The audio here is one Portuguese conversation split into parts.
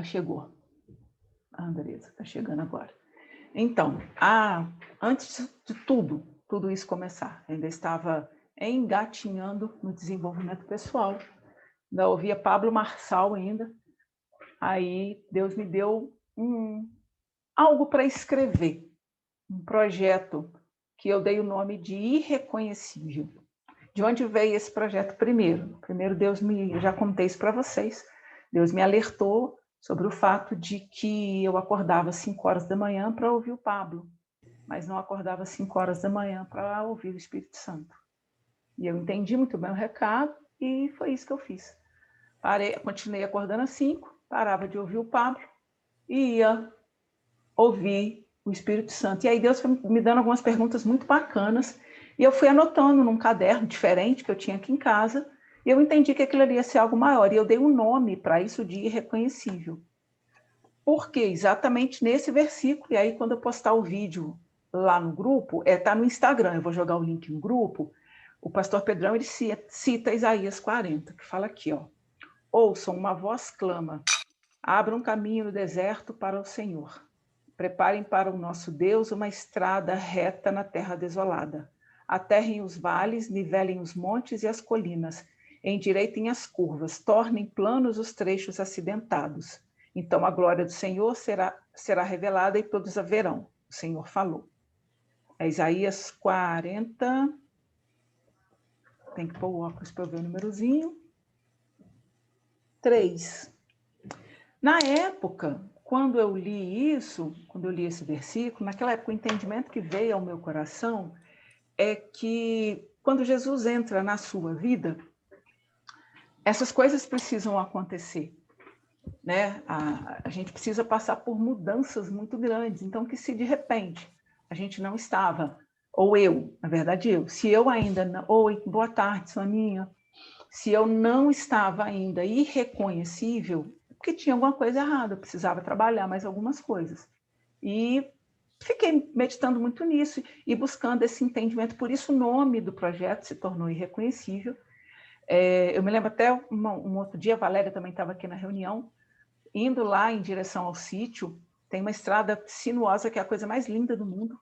Chegou. A Andresa está chegando agora. Então, antes de tudo isso começar, ainda estava engatinhando no desenvolvimento pessoal. Ainda ouvia Pablo Marçal ainda. Aí Deus me deu algo para escrever, um projeto que eu dei o nome de Irreconhecível. De onde veio esse projeto primeiro? Primeiro, eu já contei isso para vocês, Deus me alertou sobre o fato de que eu acordava às 5 horas da manhã para ouvir o Pablo, mas não acordava às 5 horas da manhã para ouvir o Espírito Santo. E eu entendi muito bem o recado e foi isso que eu fiz. Continuei acordando às 5, parava de ouvir o Pablo e ia ouvir o Espírito Santo. E aí Deus foi me dando algumas perguntas muito bacanas e eu fui anotando num caderno diferente que eu tinha aqui em casa e eu entendi que aquilo ia ser algo maior e eu dei um nome para isso de Irreconhecível. Por quê? Exatamente nesse versículo. E aí quando eu postar o vídeo lá no grupo, tá no Instagram, eu vou jogar o link no grupo, o pastor Pedrão ele cita Isaías 40, que fala aqui, ó: ouçam, uma voz clama, abram um caminho no deserto para o Senhor. Preparem para o nosso Deus uma estrada reta na terra desolada. Aterrem os vales, nivelem os montes e as colinas, endireitem as curvas, tornem planos os trechos acidentados. Então a glória do Senhor será revelada e todos a verão. O Senhor falou. É Isaías 40. Tem que pôr o óculos para eu ver o númerozinho. 3. Na época, quando eu li esse versículo, naquela época o entendimento que veio ao meu coração é que quando Jesus entra na sua vida, essas coisas precisam acontecer, né? A gente precisa passar por mudanças muito grandes. Então, que se de repente a gente não estava, ou eu, na verdade se eu ainda não... Oi, boa tarde, Soninha. Se eu não estava ainda irreconhecível, porque tinha alguma coisa errada, eu precisava trabalhar mais algumas coisas. E fiquei meditando muito nisso e buscando esse entendimento. Por isso o nome do projeto se tornou Irreconhecível. Eu me lembro até um outro dia, a Valéria também estava aqui na reunião, indo lá em direção ao sítio, tem uma estrada sinuosa que é a coisa mais linda do mundo.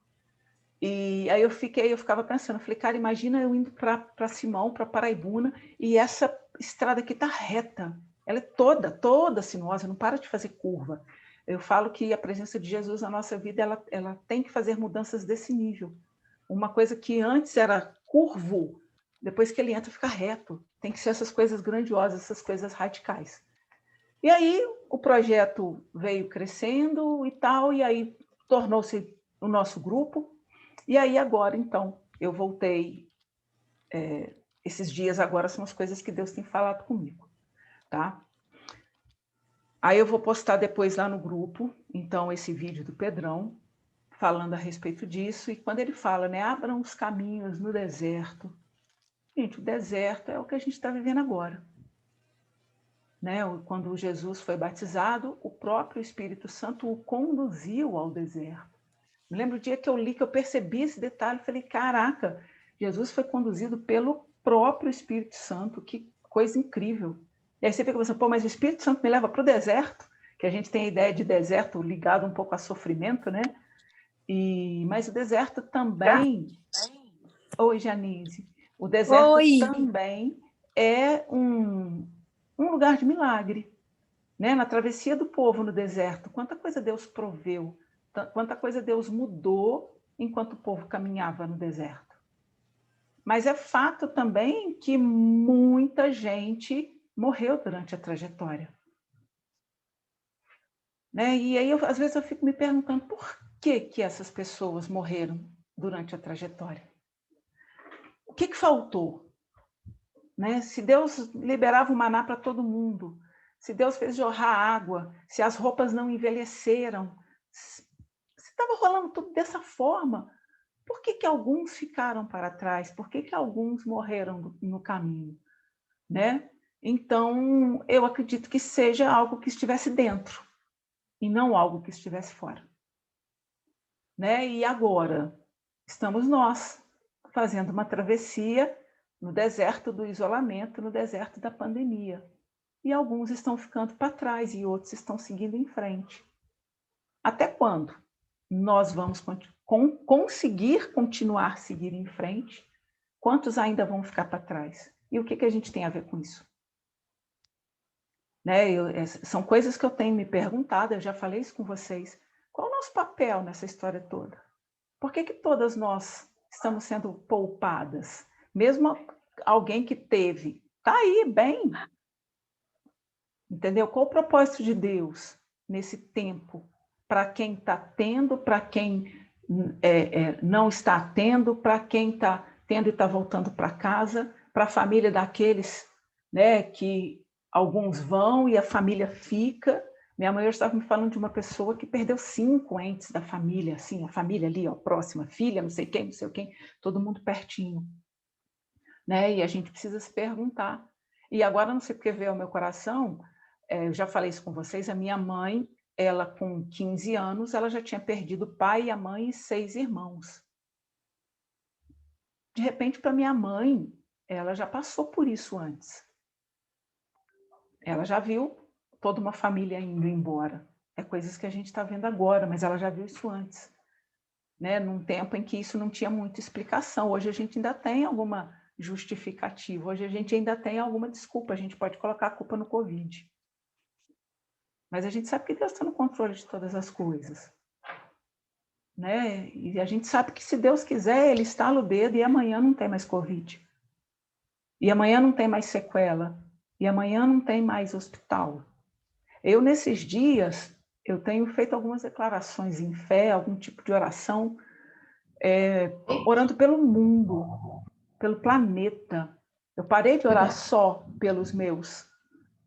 E aí eu ficava pensando, falei, cara, imagina eu indo para Simão, para Paraibuna, e essa estrada aqui está reta, ela é toda sinuosa, não para de fazer curva. Eu falo que a presença de Jesus na nossa vida, ela tem que fazer mudanças desse nível. Uma coisa que antes era curvo, depois que ele entra, fica reto. Tem que ser essas coisas grandiosas, essas coisas radicais. E aí o projeto veio crescendo e tal, e aí tornou-se o nosso grupo. E aí agora, então, eu voltei. Esses dias agora são as coisas que Deus tem falado comigo, tá? Aí eu vou postar depois lá no grupo, então, esse vídeo do Pedrão, falando a respeito disso, e quando ele fala, né, abram os caminhos no deserto. Gente, o deserto é o que a gente está vivendo agora. Né? Quando Jesus foi batizado, o próprio Espírito Santo o conduziu ao deserto. Me lembro o dia que eu li, que eu percebi esse detalhe, falei, caraca, Jesus foi conduzido pelo próprio Espírito Santo, que coisa incrível. E aí você fica pensando, pô, mas o Espírito Santo me leva para o deserto, que a gente tem a ideia de deserto ligado um pouco a sofrimento, né? Mas o deserto também... Oi, Janise. O deserto Oi! também é um lugar de milagre. Né? Na travessia do povo no deserto, quanta coisa Deus proveu, quanta coisa Deus mudou enquanto o povo caminhava no deserto. Mas é fato também que muita gente morreu durante a trajetória. Né? E aí, às vezes, eu fico me perguntando por que essas pessoas morreram durante a trajetória. O que faltou? Né? Se Deus liberava o maná para todo mundo, se Deus fez jorrar água, se as roupas não envelheceram, se estava rolando tudo dessa forma, por que alguns ficaram para trás? Por que alguns morreram no caminho? Né? Então, eu acredito que seja algo que estivesse dentro e não algo que estivesse fora. Né? E agora, estamos nós fazendo uma travessia no deserto do isolamento, no deserto da pandemia. e alguns estão ficando para trás e outros estão seguindo em frente. Até quando nós vamos conseguir continuar a seguir em frente? Quantos ainda vão ficar para trás? E o que a gente tem a ver com isso? Né? São coisas que eu tenho me perguntado, eu já falei isso com vocês. Qual é o nosso papel nessa história toda? Por que todas nós estamos sendo poupadas? Mesmo alguém que teve, está aí, bem. Entendeu? Qual o propósito de Deus nesse tempo? Para quem está tendo, para quem não está tendo, para quem está tendo e está voltando para casa, para a família daqueles, né, que alguns vão e a família fica. Minha mãe estava me falando de uma pessoa que perdeu 5 entes da família, assim, a família ali, ó, próxima, filha, não sei quem, todo mundo pertinho. Né? E a gente precisa se perguntar. E agora, não sei porque veio ao meu coração, eu já falei isso com vocês, a minha mãe, ela com 15 anos, ela já tinha perdido o pai, a mãe e 6 irmãos. De repente, para minha mãe, ela já passou por isso antes. Ela já viu toda uma família indo embora. É coisas que a gente está vendo agora, mas ela já viu isso antes. Né? Num tempo em que isso não tinha muita explicação. Hoje a gente ainda tem alguma justificativa, hoje a gente ainda tem alguma desculpa, a gente pode colocar a culpa no Covid. Mas a gente sabe que Deus está no controle de todas as coisas. Né? E a gente sabe que se Deus quiser, Ele estala o dedo e amanhã não tem mais Covid. E amanhã não tem mais sequela. E amanhã não tem mais hospital. Eu, nesses dias, eu tenho feito algumas declarações em fé, algum tipo de oração, orando pelo mundo, pelo planeta. Eu parei de orar só pelos meus,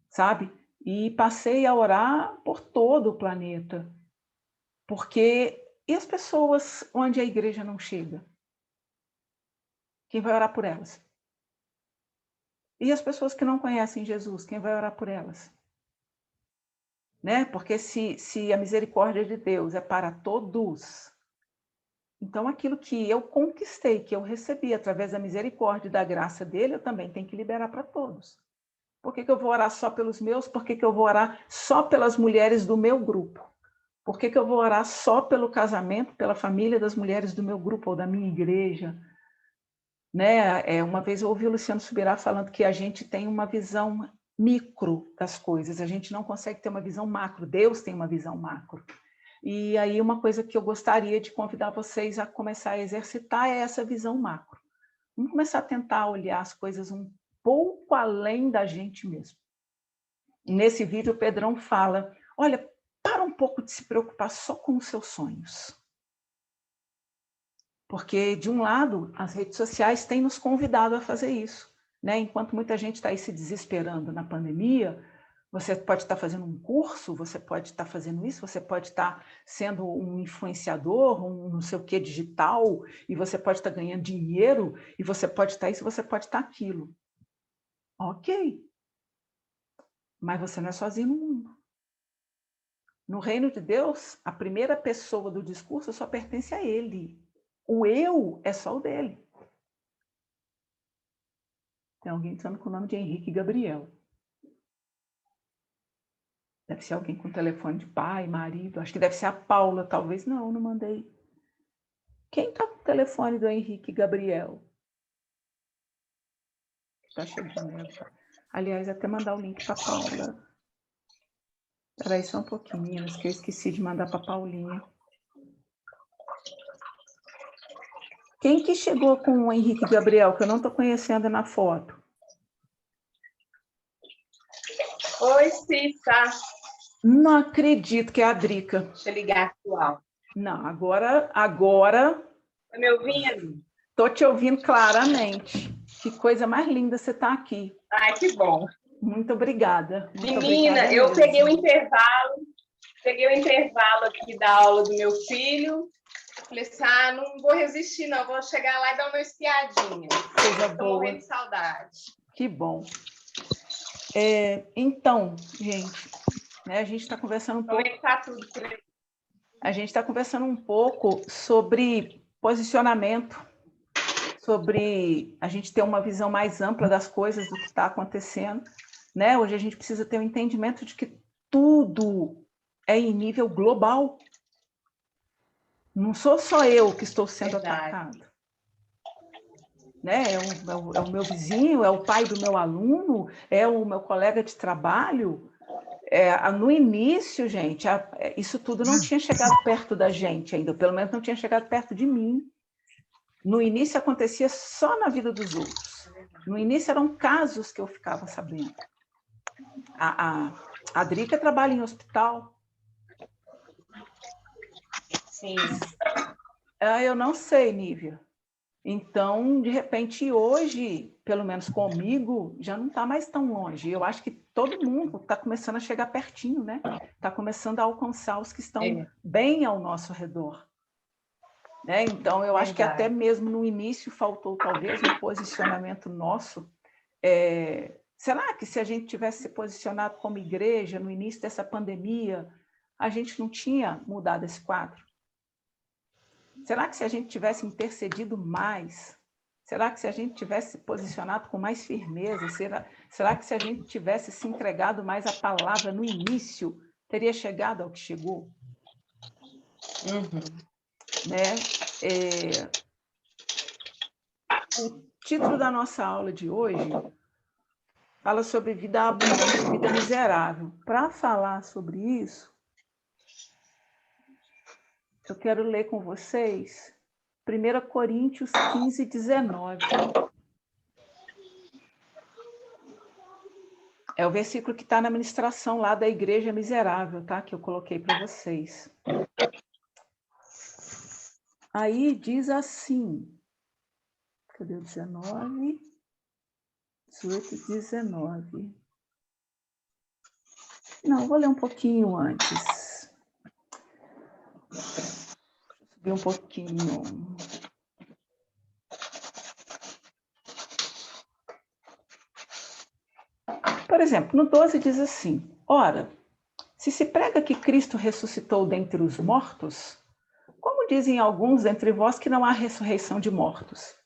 sabe? E passei a orar por todo o planeta. Porque e as pessoas onde a igreja não chega? Quem vai orar por elas? E as pessoas que não conhecem Jesus, quem vai orar por elas? Né? Porque se a misericórdia de Deus é para todos, então aquilo que eu conquistei, que eu recebi através da misericórdia e da graça dele, eu também tenho que liberar para todos. Por que eu vou orar só pelos meus? Por que eu vou orar só pelas mulheres do meu grupo? Por que eu vou orar só pelo casamento, pela família das mulheres do meu grupo ou da minha igreja? Né? Uma vez eu ouvi o Luciano Subirá falando que a gente tem uma visão micro das coisas, a gente não consegue ter uma visão macro, Deus tem uma visão macro. E aí uma coisa que eu gostaria de convidar vocês a começar a exercitar é essa visão macro. Vamos começar a tentar olhar as coisas um pouco além da gente mesmo. Nesse vídeo, o Pedrão fala, olha, para um pouco de se preocupar só com os seus sonhos. Porque, de um lado, as redes sociais têm nos convidado a fazer isso. Né? Enquanto muita gente está aí se desesperando na pandemia, você pode estar fazendo um curso, você pode estar fazendo isso, você pode estar sendo um influenciador, um não sei o que digital, e você pode estar ganhando dinheiro, e você pode estar isso, você pode estar aquilo. Ok. Mas você não é sozinho no mundo. No reino de Deus, a primeira pessoa do discurso só pertence a ele. O eu é só o dele. Tem alguém dizendo com o nome de Henrique Gabriel. Deve ser alguém com telefone de pai, marido. Acho que deve ser a Paula, talvez. Não mandei. Quem está com o telefone do Henrique Gabriel? Está chegando. Aliás, até mandar o link para a Paula. Espera aí só um pouquinho, meninas, que eu esqueci de mandar para a Paulinha. Quem que chegou com o Henrique Gabriel, que eu não estou conhecendo na foto? Oi, Cissa. Não acredito que é a Drica. Deixa eu ligar atual. Não, agora... Tá me ouvindo? Estou te ouvindo claramente. Que coisa mais linda você está aqui. Ai, que bom. Muito obrigada. Menina, eu peguei o intervalo aqui da aula do meu filho. Falei assim, não vou resistir, não. Vou chegar lá e dar uma espiadinha. Estou morrendo de saudade. Que bom. Então, gente, né, a gente está conversando um pouco... Como é que tá tudo por aí? A gente está conversando um pouco sobre posicionamento, sobre a gente ter uma visão mais ampla das coisas, do que está acontecendo. né? Hoje a gente precisa ter um entendimento de que tudo é em nível global. Não sou só eu que estou sendo atacado. Né? É o meu vizinho, é o pai do meu aluno, é o meu colega de trabalho. No início, gente, isso tudo não tinha chegado perto da gente ainda, pelo menos não tinha chegado perto de mim. No início acontecia só na vida dos outros. No início eram casos que eu ficava sabendo. A Drica trabalha em hospital. Sim. Eu não sei, Nívia. Então, de repente, hoje, pelo menos comigo, já não está mais tão longe. Eu acho que todo mundo está começando a chegar pertinho, né? Está começando a alcançar os que estão bem ao nosso redor. Né? Então, eu acho que até mesmo no início faltou, talvez, um posicionamento nosso. Será que se a gente tivesse se posicionado como igreja no início dessa pandemia, a gente não tinha mudado esse quadro? Será que se a gente tivesse intercedido mais, será que se a gente tivesse se posicionado com mais firmeza, será que se a gente tivesse se entregado mais à palavra no início, teria chegado ao que chegou? Né? O título da nossa aula de hoje fala sobre vida abundante e vida miserável. Para falar sobre isso, eu quero ler com vocês 1 Coríntios 15, 19. É o versículo que está na ministração lá da Igreja Miserável, tá? Que eu coloquei para vocês. Aí diz assim, cadê o 19? 18, 19. Não, vou ler um pouquinho antes. Subir um pouquinho. Por exemplo, no 12 diz assim, ora, se prega que Cristo ressuscitou dentre os mortos, como dizem alguns entre vós que não há ressurreição de mortos?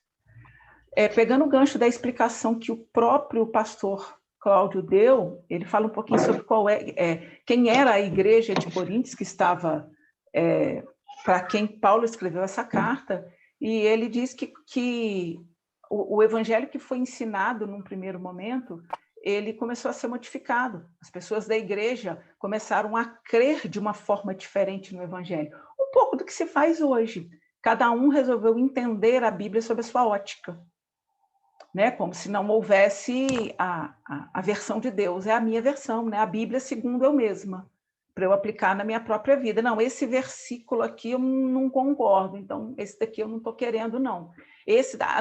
Pegando o gancho da explicação que o próprio pastor Cláudio deu, ele fala um pouquinho sobre quem era a igreja de Coríntios que estava, para quem Paulo escreveu essa carta, e ele diz que o evangelho que foi ensinado num primeiro momento, ele começou a ser modificado. As pessoas da igreja começaram a crer de uma forma diferente no evangelho. Um pouco do que se faz hoje. Cada um resolveu entender a Bíblia sob a sua ótica. Né? Como se não houvesse a versão de Deus. É a minha versão, né? A Bíblia segundo eu mesma, para eu aplicar na minha própria vida. Não, esse versículo aqui eu não concordo, então esse daqui eu não estou querendo, não.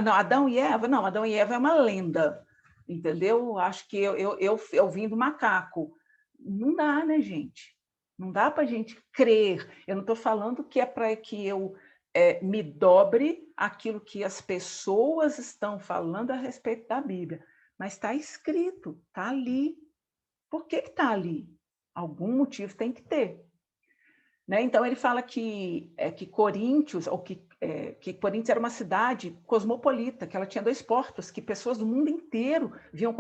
Não, Adão e Eva, não, Adão e Eva é uma lenda, entendeu? Acho que eu vim do macaco. Não dá, né, gente? Não dá para a gente crer. Eu não estou falando que é para que eu me dobre aquilo que as pessoas estão falando a respeito da Bíblia. Mas está escrito, está ali. Por que está ali? Algum motivo tem que ter. Né? Então, ele fala que Coríntios, que Coríntios era uma cidade cosmopolita, que ela tinha 2 portos, que pessoas do mundo inteiro vinham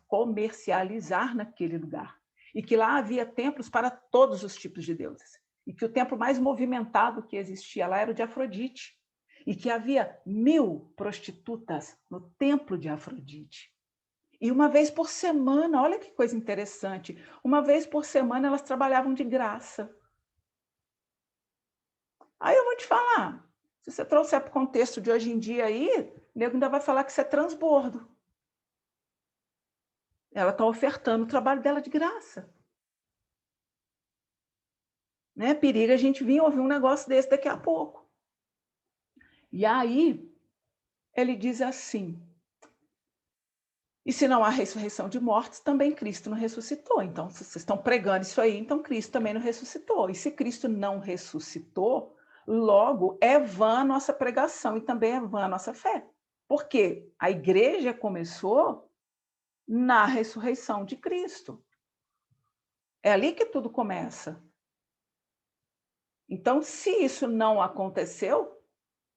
comercializar naquele lugar. E que lá havia templos para todos os tipos de deuses. E que o templo mais movimentado que existia lá era o de Afrodite. E que havia 1000 prostitutas no templo de Afrodite. E uma vez por semana, olha que coisa interessante, uma vez por semana elas trabalhavam de graça. Aí eu vou te falar, se você trouxer para o contexto de hoje em dia aí, o nego ainda vai falar que isso é transbordo. Ela está ofertando o trabalho dela de graça. Né? Periga a gente vir ouvir um negócio desse daqui a pouco. E aí, ele diz assim, e se não há ressurreição de mortos, também Cristo não ressuscitou. Então, se vocês estão pregando isso aí, então Cristo também não ressuscitou. E se Cristo não ressuscitou, logo é vã a nossa pregação e também é vã a nossa fé. Porque a igreja começou na ressurreição de Cristo. É ali que tudo começa. Então, se isso não aconteceu,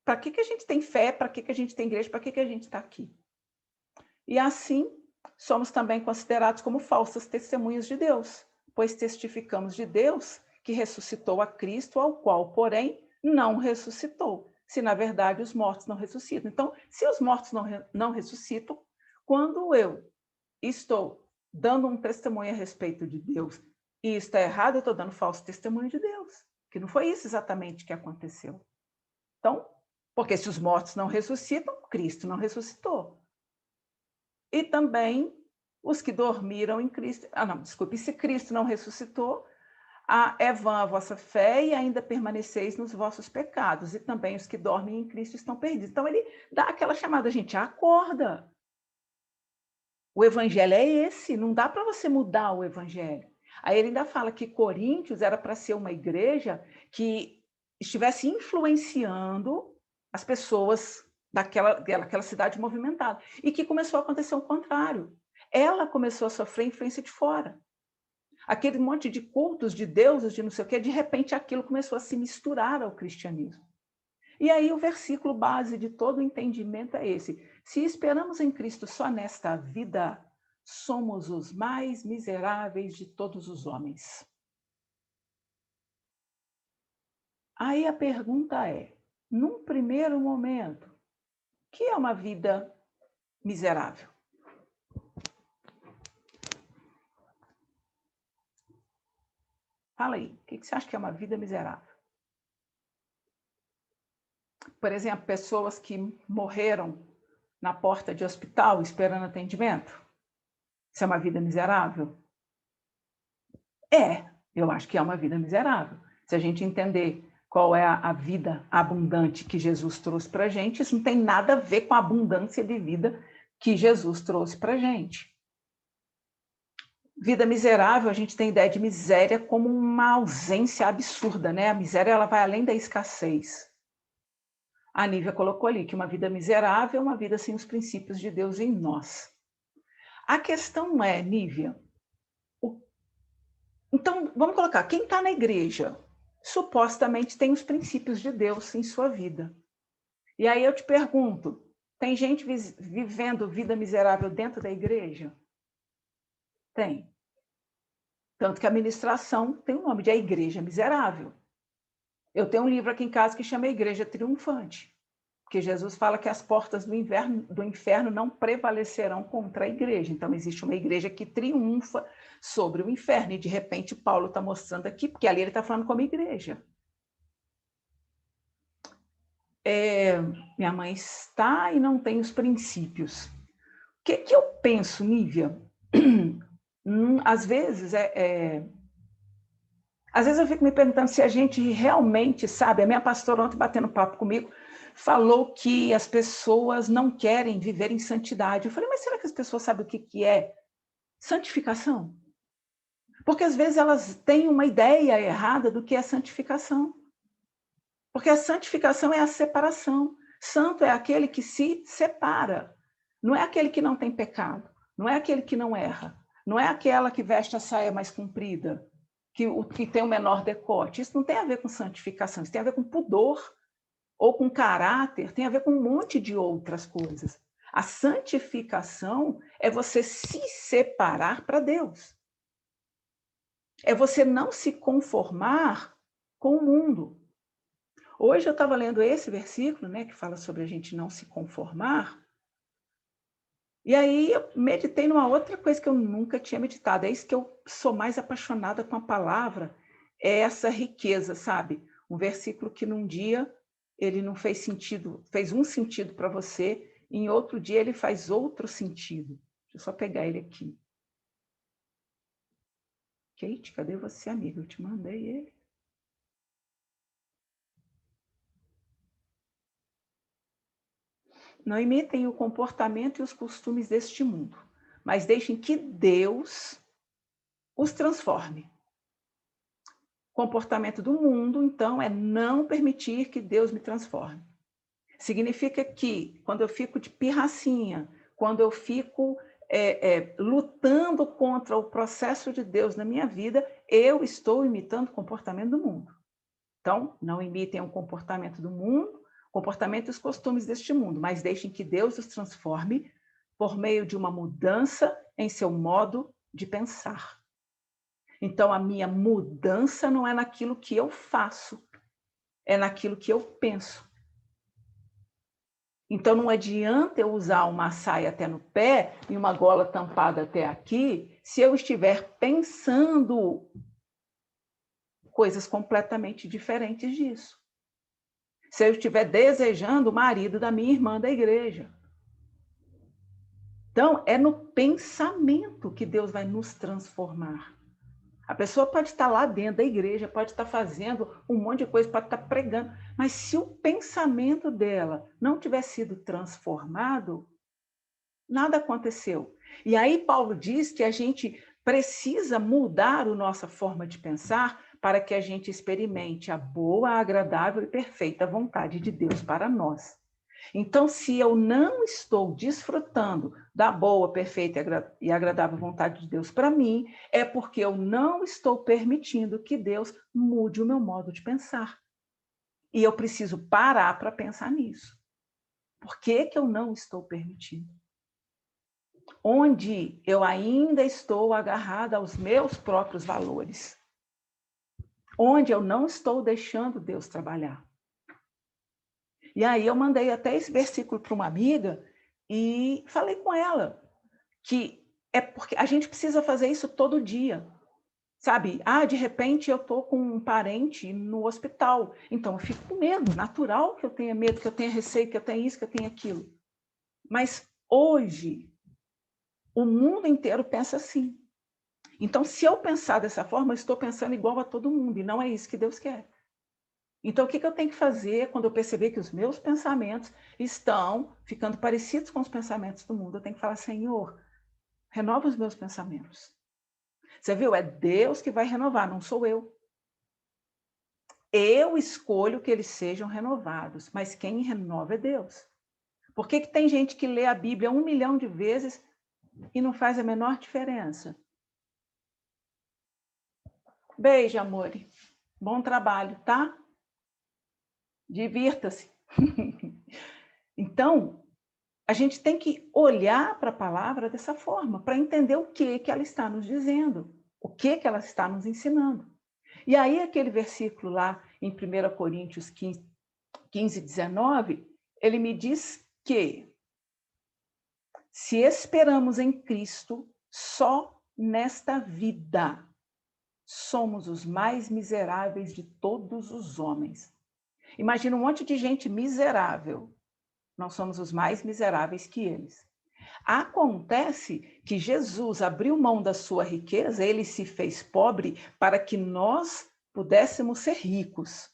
para que a gente tem fé? Para que a gente tem igreja? Para que a gente está aqui? E assim, somos também considerados como falsas testemunhas de Deus, pois testificamos de Deus que ressuscitou a Cristo, ao qual, porém, não ressuscitou, se na verdade os mortos não ressuscitam. Então, se os mortos não ressuscitam, quando eu estou dando um testemunho a respeito de Deus e está errado, eu estou dando falso testemunho de Deus, que não foi isso exatamente que aconteceu. Então, porque se os mortos não ressuscitam, Cristo não ressuscitou. E também os que dormiram em Cristo. Não, desculpe, se Cristo não ressuscitou, é vã a vossa fé e ainda permaneceis nos vossos pecados. E também os que dormem em Cristo estão perdidos. Então, ele dá aquela chamada, gente, acorda. O evangelho é esse, não dá para você mudar o evangelho. Aí ele ainda fala que Coríntios era para ser uma igreja que estivesse influenciando as pessoas daquela cidade movimentada. E que começou a acontecer o contrário. Ela começou a sofrer influência de fora. Aquele monte de cultos de deuses, de não sei o quê, de repente aquilo começou a se misturar ao cristianismo. E aí o versículo base de todo o entendimento é esse. Se esperamos em Cristo só nesta vida, somos os mais miseráveis de todos os homens. Aí a pergunta é, num primeiro momento, o que é uma vida miserável? Fala aí, o que você acha que é uma vida miserável? Por exemplo, pessoas que morreram na porta de hospital esperando atendimento? Isso é uma vida miserável? Eu acho que é uma vida miserável. Se a gente entender qual é a vida abundante que Jesus trouxe para a gente, isso não tem nada a ver com a abundância de vida que Jesus trouxe para a gente. Vida miserável, a gente tem ideia de miséria como uma ausência absurda, né? A miséria ela vai além da escassez. A Nívia colocou ali que uma vida miserável é uma vida sem os princípios de Deus em nós. A questão é, Nívia, então vamos colocar, quem está na igreja supostamente tem os princípios de Deus em sua vida. E aí eu te pergunto, tem gente vivendo vida miserável dentro da igreja? Tem. Tanto que a administração tem o nome de A Igreja Miserável. Eu tenho um livro aqui em casa que chama Igreja Triunfante, porque Jesus fala que as portas do inferno não prevalecerão contra a igreja. Então, existe uma igreja que triunfa sobre o inferno. E, de repente, Paulo está mostrando aqui, porque ali ele está falando como igreja. Minha mãe está e não tem os princípios. O que eu penso, Nívia? Às vezes, às vezes eu fico me perguntando se a gente realmente sabe. A minha pastora ontem, batendo papo comigo, falou que as pessoas não querem viver em santidade. Eu falei, mas será que as pessoas sabem o que é santificação? Porque às vezes elas têm uma ideia errada do que é santificação. Porque a santificação é a separação. Santo é aquele que se separa. Não é aquele que não tem pecado. Não é aquele que não erra. Não é aquela que veste a saia mais comprida, que tem o menor decote. Isso não tem a ver com santificação. Isso tem a ver com pudor ou com caráter, tem a ver com um monte de outras coisas. A santificação é você se separar para Deus. É você não se conformar com o mundo. Hoje eu estava lendo esse versículo, né, que fala sobre a gente não se conformar, e aí eu meditei numa outra coisa que eu nunca tinha meditado. É isso que eu sou mais apaixonada com a palavra, é essa riqueza, sabe? Um versículo que num dia ele não fez sentido, fez um sentido para você, e em outro dia ele faz outro sentido. Deixa eu só pegar ele aqui. Kate, cadê você, amiga? Eu te mandei ele. Não imitem o comportamento e os costumes deste mundo, mas deixem que Deus os transforme. O comportamento do mundo, então, é não permitir que Deus me transforme. Significa que, quando eu fico de pirracinha, quando eu fico lutando contra o processo de Deus na minha vida, eu estou imitando o comportamento do mundo. Então, não imitem o comportamento do mundo, comportamento e os costumes deste mundo, mas deixem que Deus os transforme por meio de uma mudança em seu modo de pensar. Então, a minha mudança não é naquilo que eu faço, é naquilo que eu penso. Então, não adianta eu usar uma saia até no pé e uma gola tampada até aqui, se eu estiver pensando coisas completamente diferentes disso. Se eu estiver desejando o marido da minha irmã da igreja. Então, é no pensamento que Deus vai nos transformar. A pessoa pode estar lá dentro da igreja, pode estar fazendo um monte de coisa, pode estar pregando, mas se o pensamento dela não tiver sido transformado, nada aconteceu. E aí Paulo diz que a gente precisa mudar a nossa forma de pensar para que a gente experimente a boa, agradável e perfeita vontade de Deus para nós. Então, se eu não estou desfrutando da boa, perfeita e agradável vontade de Deus para mim, é porque eu não estou permitindo que Deus mude o meu modo de pensar. E eu preciso parar para pensar nisso. Por que eu não estou permitindo? Onde eu ainda estou agarrada aos meus próprios valores. Onde eu não estou deixando Deus trabalhar. E aí eu mandei até esse versículo para uma amiga e falei com ela que é porque a gente precisa fazer isso todo dia. Sabe? De repente eu estou com um parente no hospital. Então eu fico com medo, natural que eu tenha medo, que eu tenha receio, que eu tenha isso, que eu tenha aquilo. Mas hoje o mundo inteiro pensa assim. Então, se eu pensar dessa forma, eu estou pensando igual a todo mundo, e não é isso que Deus quer. Então, o que eu tenho que fazer quando eu perceber que os meus pensamentos estão ficando parecidos com os pensamentos do mundo? Eu tenho que falar, Senhor, renova os meus pensamentos. Você viu? É Deus que vai renovar, não sou eu. Eu escolho que eles sejam renovados, mas quem renova é Deus. Por que tem gente que lê a Bíblia 1 milhão de vezes e não faz a menor diferença? Beijo, amore. Bom trabalho, tá? Divirta-se. Então, a gente tem que olhar para a palavra dessa forma, para entender o que ela está nos dizendo, o que ela está nos ensinando. E aí, aquele versículo lá em 1 Coríntios 15, 19, ele me diz que se esperamos em Cristo só nesta vida, somos os mais miseráveis de todos os homens. Imagina um monte de gente miserável. Nós somos os mais miseráveis que eles. Acontece que Jesus abriu mão da sua riqueza, ele se fez pobre para que nós pudéssemos ser ricos.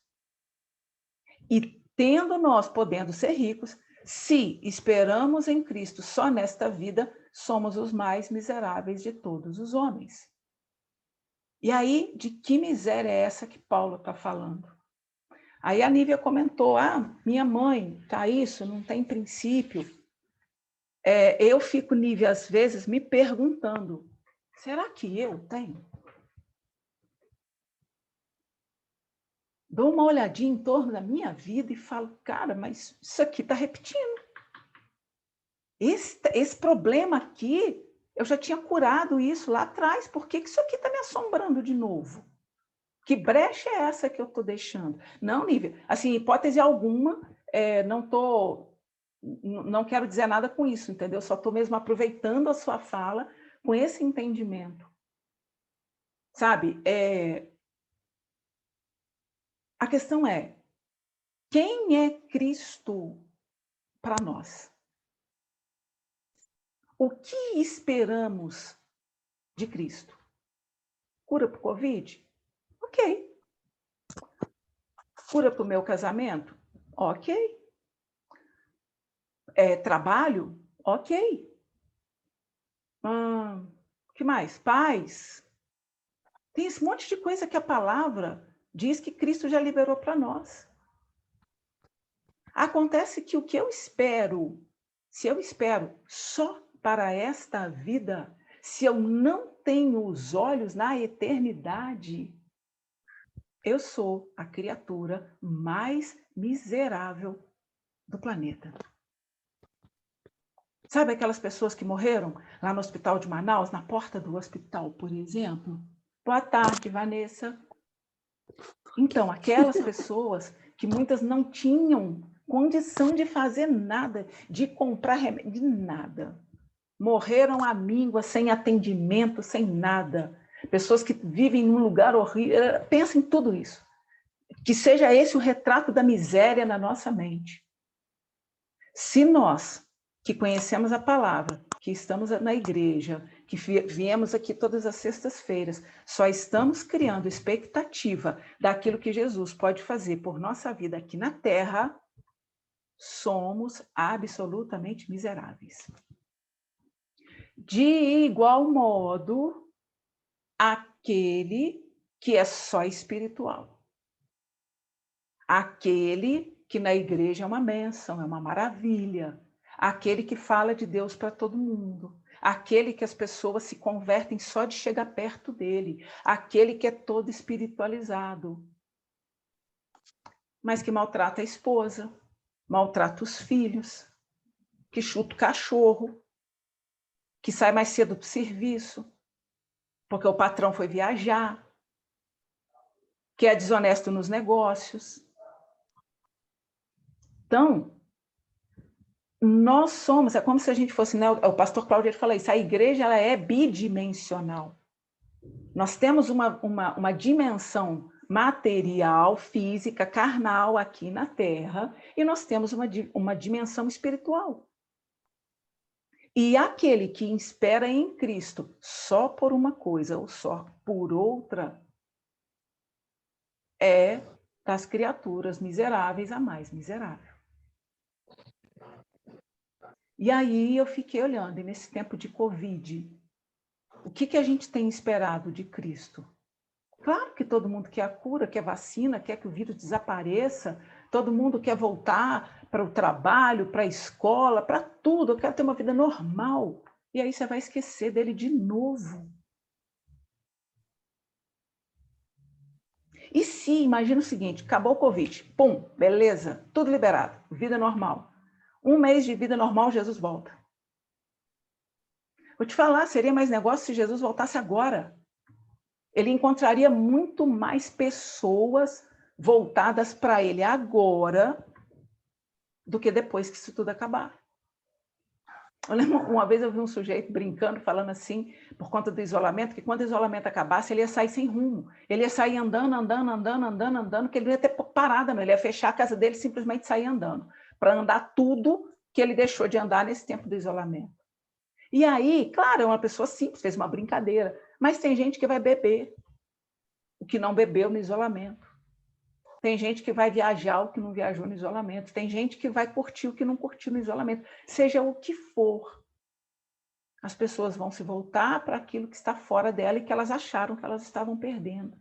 E tendo nós podendo ser ricos, se esperamos em Cristo só nesta vida, somos os mais miseráveis de todos os homens. E aí, de que miséria é essa que Paulo está falando? Aí a Nívia comentou, minha mãe, tá isso, não tem princípio. Eu fico, Nívia, às vezes, me perguntando, será que eu tenho? Dou uma olhadinha em torno da minha vida e falo, cara, mas isso aqui está repetindo. Esse problema aqui, eu já tinha curado isso lá atrás, por que isso aqui está me assombrando de novo? Que brecha é essa que eu estou deixando? Não, Nívia, assim, hipótese alguma, não quero dizer nada com isso, entendeu? Só estou mesmo aproveitando a sua fala com esse entendimento. Sabe? A questão é, quem é Cristo para nós? O que esperamos de Cristo? Cura para o Covid? Ok. Cura para o meu casamento? Ok. Trabalho? Ok. Que mais? Paz? Tem esse monte de coisa que a palavra diz que Cristo já liberou para nós. Acontece que o que eu espero, se eu espero só para esta vida, se eu não tenho os olhos na eternidade, eu sou a criatura mais miserável do planeta. Sabe aquelas pessoas que morreram lá no hospital de Manaus, na porta do hospital, por exemplo? Boa tarde, Vanessa. Então, aquelas pessoas que muitas não tinham condição de fazer nada, de comprar remédio, de nada. Morreram à míngua, sem atendimento, sem nada. Pessoas que vivem num lugar horrível. Pensa em tudo isso. Que seja esse o retrato da miséria na nossa mente. Se nós, que conhecemos a palavra, que estamos na igreja, que viemos aqui todas as sextas-feiras, só estamos criando expectativa daquilo que Jesus pode fazer por nossa vida aqui na Terra, somos absolutamente miseráveis. De igual modo, aquele que é só espiritual. Aquele que na igreja é uma bênção, é uma maravilha. Aquele que fala de Deus para todo mundo. Aquele que as pessoas se convertem só de chegar perto dele. Aquele que é todo espiritualizado. Mas que maltrata a esposa, maltrata os filhos, que chuta o cachorro, que sai mais cedo do serviço, porque o patrão foi viajar, que é desonesto nos negócios. Então, nós somos, é como se a gente fosse, né, o pastor Cláudio fala isso, a igreja ela é bidimensional. Nós temos uma dimensão material, física, carnal aqui na Terra, e nós temos uma dimensão espiritual. E aquele que espera em Cristo só por uma coisa ou só por outra é das criaturas miseráveis a mais miserável. E aí eu fiquei olhando, e nesse tempo de Covid, o que a gente tem esperado de Cristo? Claro que todo mundo quer a cura, quer vacina, quer que o vírus desapareça, todo mundo quer voltar para o trabalho, para a escola, para tudo. Eu quero ter uma vida normal. E aí você vai esquecer dele de novo. E se, imagina o seguinte, acabou o Covid, pum, beleza, tudo liberado, vida normal. 1 mês de vida normal, Jesus volta. Vou te falar, seria mais negócio se Jesus voltasse agora. Ele encontraria muito mais pessoas voltadas para ele agora do que depois que isso tudo acabar. Eu lembro, uma vez eu vi um sujeito brincando, falando assim, por conta do isolamento, que quando o isolamento acabasse, ele ia sair sem rumo. Ele ia sair andando, que ele não ia ter parada, não. Ele ia fechar a casa dele e simplesmente sair andando, para andar tudo que ele deixou de andar nesse tempo do isolamento. E aí, claro, é uma pessoa simples, fez uma brincadeira, mas tem gente que vai beber o que não bebeu no isolamento. Tem gente que vai viajar o que não viajou no isolamento. Tem gente que vai curtir o que não curtiu no isolamento. Seja o que for, as pessoas vão se voltar para aquilo que está fora dela e que elas acharam que elas estavam perdendo.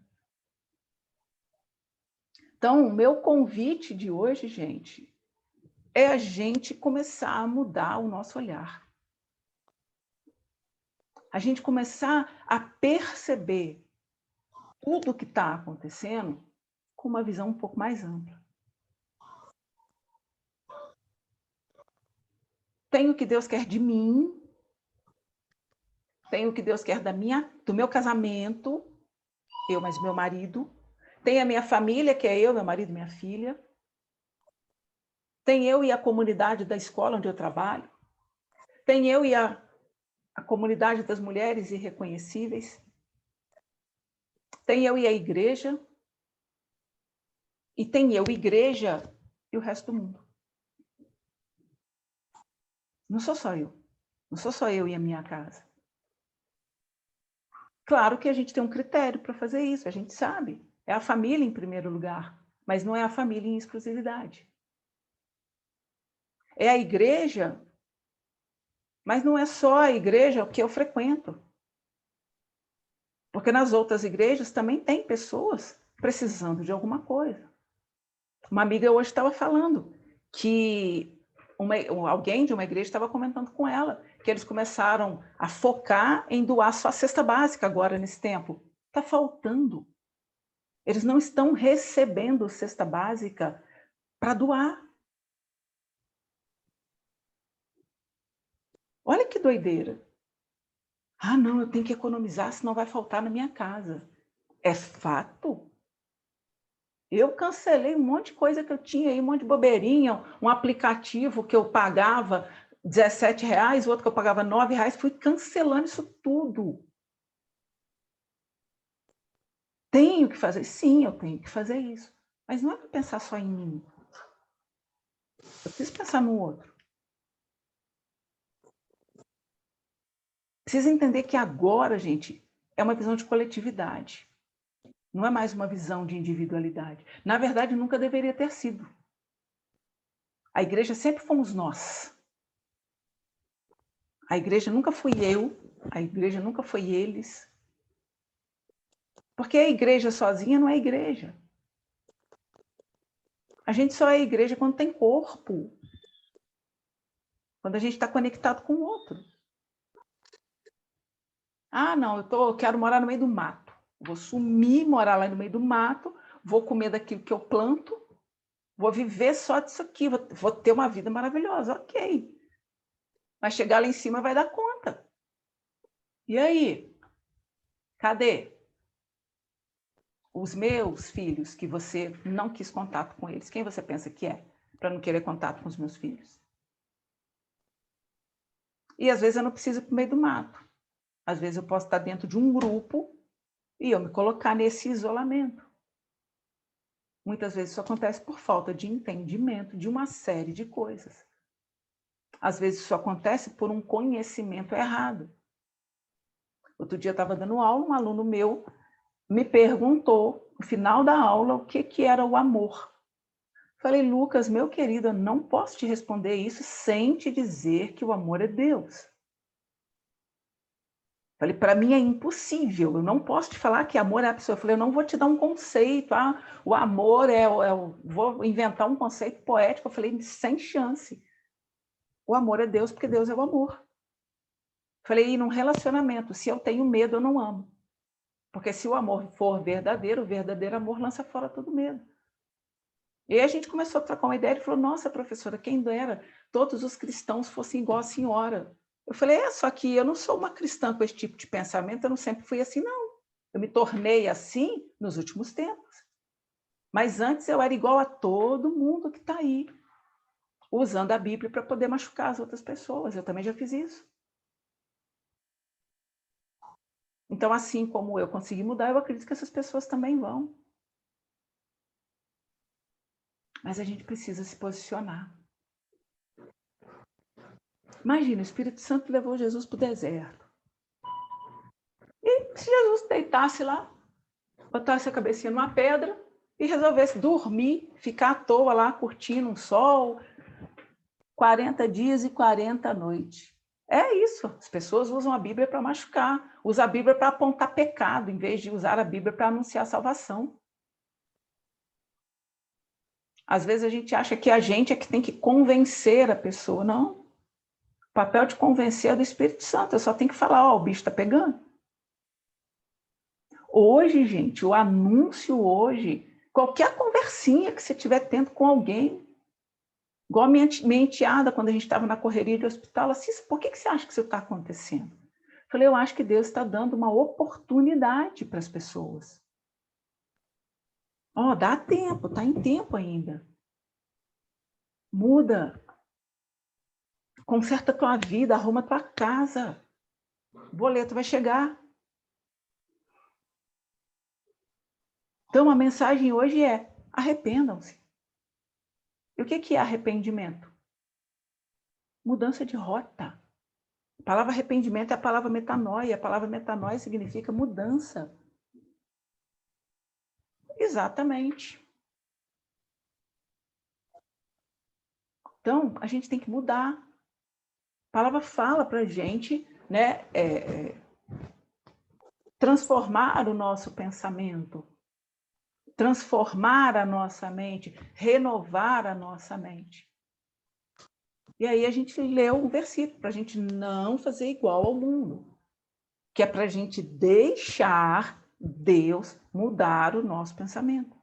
Então, o meu convite de hoje, gente, é a gente começar a mudar o nosso olhar. A gente começar a perceber tudo o que está acontecendo com uma visão um pouco mais ampla. Tem o que Deus quer de mim, tem o que Deus quer do meu casamento, eu mais meu marido, tem a minha família, que é eu, meu marido e minha filha, tem eu e a comunidade da escola onde eu trabalho, tem eu e a comunidade das mulheres irreconhecíveis, tem eu e a igreja, e tem eu, igreja, e o resto do mundo. Não sou só eu. Não sou só eu e a minha casa. Claro que a gente tem um critério para fazer isso, a gente sabe. É a família em primeiro lugar, mas não é a família em exclusividade. É a igreja, mas não é só a igreja que eu frequento. Porque nas outras igrejas também tem pessoas precisando de alguma coisa. Uma amiga hoje estava falando que alguém de uma igreja estava comentando com ela que eles começaram a focar em doar só a cesta básica agora nesse tempo. Está faltando. Eles não estão recebendo cesta básica para doar. que doideira. Ah, não, eu tenho que economizar, senão vai faltar na minha casa. É fato? Eu cancelei um monte de coisa que eu tinha aí, um monte de bobeirinha, um aplicativo que eu pagava R$17, outro que eu pagava R$9, fui cancelando isso tudo. Tenho que fazer? Sim, eu tenho que fazer isso. Mas não é para pensar só em mim. Eu preciso pensar no outro. Precisa entender que agora, gente, é uma visão de coletividade. Não é mais uma visão de individualidade. Na verdade, nunca deveria ter sido. A igreja sempre fomos nós. A igreja nunca fui eu, a igreja nunca foi eles. Porque a igreja sozinha não é igreja. A gente só é igreja quando tem corpo. Quando a gente está conectado com o outro. Ah, não, eu quero morar no meio do mato. Vou sumir, morar lá no meio do mato, vou comer daquilo que eu planto, vou viver só disso aqui, vou ter uma vida maravilhosa, ok. Mas chegar lá em cima vai dar conta. E aí? Cadê? Os meus filhos, que você não quis contato com eles, quem você pensa que é para não querer contato com os meus filhos? E às vezes eu não preciso ir para o meio do mato. Às vezes eu posso estar dentro de um grupo e eu me colocar nesse isolamento. Muitas vezes isso acontece por falta de entendimento de uma série de coisas. Às vezes isso acontece por um conhecimento errado. Outro dia eu estava dando aula, um aluno meu me perguntou, no final da aula, o que era o amor. Falei, Lucas, meu querido, eu não posso te responder isso sem te dizer que o amor é Deus. Falei, para mim é impossível, eu não posso te falar que amor é a pessoa. Eu falei, eu não vou te dar um conceito, o amor vou inventar um conceito poético. Eu falei, sem chance. O amor é Deus, porque Deus é o amor. Falei, e num relacionamento, se eu tenho medo, eu não amo. Porque se o amor for verdadeiro, o verdadeiro amor lança fora todo medo. E aí a gente começou a trocar uma ideia, ele falou, nossa, professora, quem dera todos os cristãos fossem igual a senhora. Eu falei, só que eu não sou uma cristã com esse tipo de pensamento, eu não sempre fui assim, não. Eu me tornei assim nos últimos tempos. Mas antes eu era igual a todo mundo que está aí, usando a Bíblia para poder machucar as outras pessoas. Eu também já fiz isso. Então, assim como eu consegui mudar, eu acredito que essas pessoas também vão. Mas a gente precisa se posicionar. Imagina, o Espírito Santo levou Jesus para o deserto. E se Jesus deitasse lá, botasse a cabecinha numa pedra e resolvesse dormir, ficar à toa lá, curtindo um sol, 40 dias e 40 noites. É isso, as pessoas usam a Bíblia para machucar, usam a Bíblia para apontar pecado, em vez de usar a Bíblia para anunciar a salvação. Às vezes a gente acha que a gente é que tem que convencer a pessoa. Não. O papel de convencer é do Espírito Santo. Eu só tenho que falar, o bicho está pegando. Hoje, gente, o anúncio hoje, qualquer conversinha que você estiver tendo com alguém, igual a minha enteada, quando a gente estava na correria de hospital, assim, por que você acha que isso está acontecendo? Eu falei, eu acho que Deus está dando uma oportunidade para as pessoas. Dá tempo, está em tempo ainda. Muda. Conserta a tua vida, arruma a tua casa. O boleto vai chegar. Então, a mensagem hoje é: arrependam-se. E o que é arrependimento? Mudança de rota. A palavra arrependimento é a palavra metanoia. A palavra metanoia significa mudança. Exatamente. Então, a gente tem que mudar. A palavra fala para a gente, né, transformar o nosso pensamento, transformar a nossa mente, renovar a nossa mente. E aí a gente leu um versículo para a gente não fazer igual ao mundo, que é para a gente deixar Deus mudar o nosso pensamento.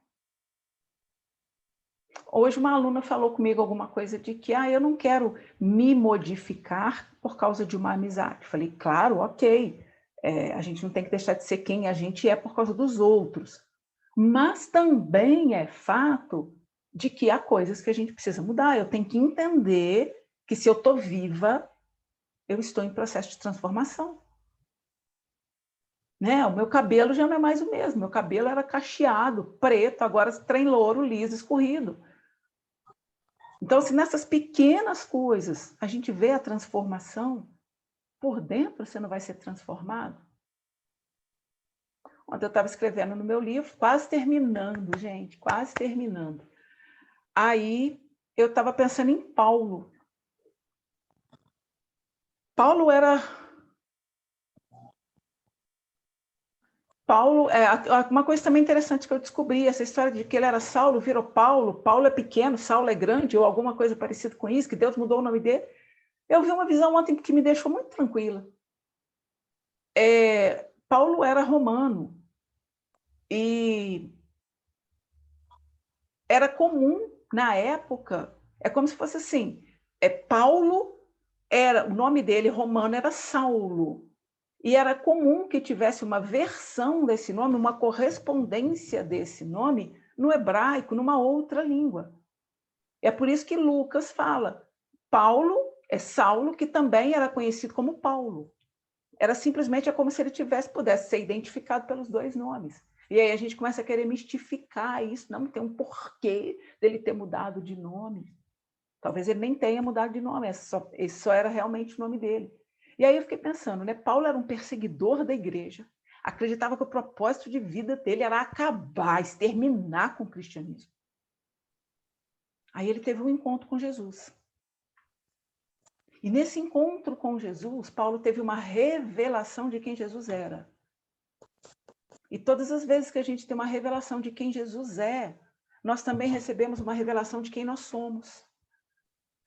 Hoje uma aluna falou comigo alguma coisa de que eu não quero me modificar por causa de uma amizade. Falei, claro, ok. A gente não tem que deixar de ser quem a gente é por causa dos outros. Mas também é fato de que há coisas que a gente precisa mudar. Eu tenho que entender que se eu estou viva, eu estou em processo de transformação. Né? O meu cabelo já não é mais o mesmo. Meu cabelo era cacheado, preto, agora trem louro, liso, escorrido. Então, se nessas pequenas coisas a gente vê a transformação, por dentro você não vai ser transformado? Ontem eu estava escrevendo no meu livro, quase terminando, gente, quase terminando. Aí eu estava pensando em Paulo. Paulo, uma coisa também interessante que eu descobri, essa história de que ele era Saulo, virou Paulo, Paulo é pequeno, Saulo é grande, ou alguma coisa parecida com isso, que Deus mudou o nome dele. Eu vi uma visão ontem que me deixou muito tranquila. Paulo era romano e era comum na época, é como se fosse assim, Paulo, o nome dele romano era Saulo, e era comum que tivesse uma versão desse nome, uma correspondência desse nome no hebraico, numa outra língua. É por isso que Lucas fala, Paulo é Saulo, que também era conhecido como Paulo. Era simplesmente como se ele pudesse ser identificado pelos dois nomes. E aí a gente começa a querer mistificar isso, não tem um porquê dele ter mudado de nome. Talvez ele nem tenha mudado de nome, esse só era realmente o nome dele. E aí eu fiquei pensando, né? Paulo era um perseguidor da igreja, acreditava que o propósito de vida dele era acabar, exterminar com o cristianismo. Aí ele teve um encontro com Jesus. E nesse encontro com Jesus, Paulo teve uma revelação de quem Jesus era. E todas as vezes que a gente tem uma revelação de quem Jesus é, nós também recebemos uma revelação de quem nós somos.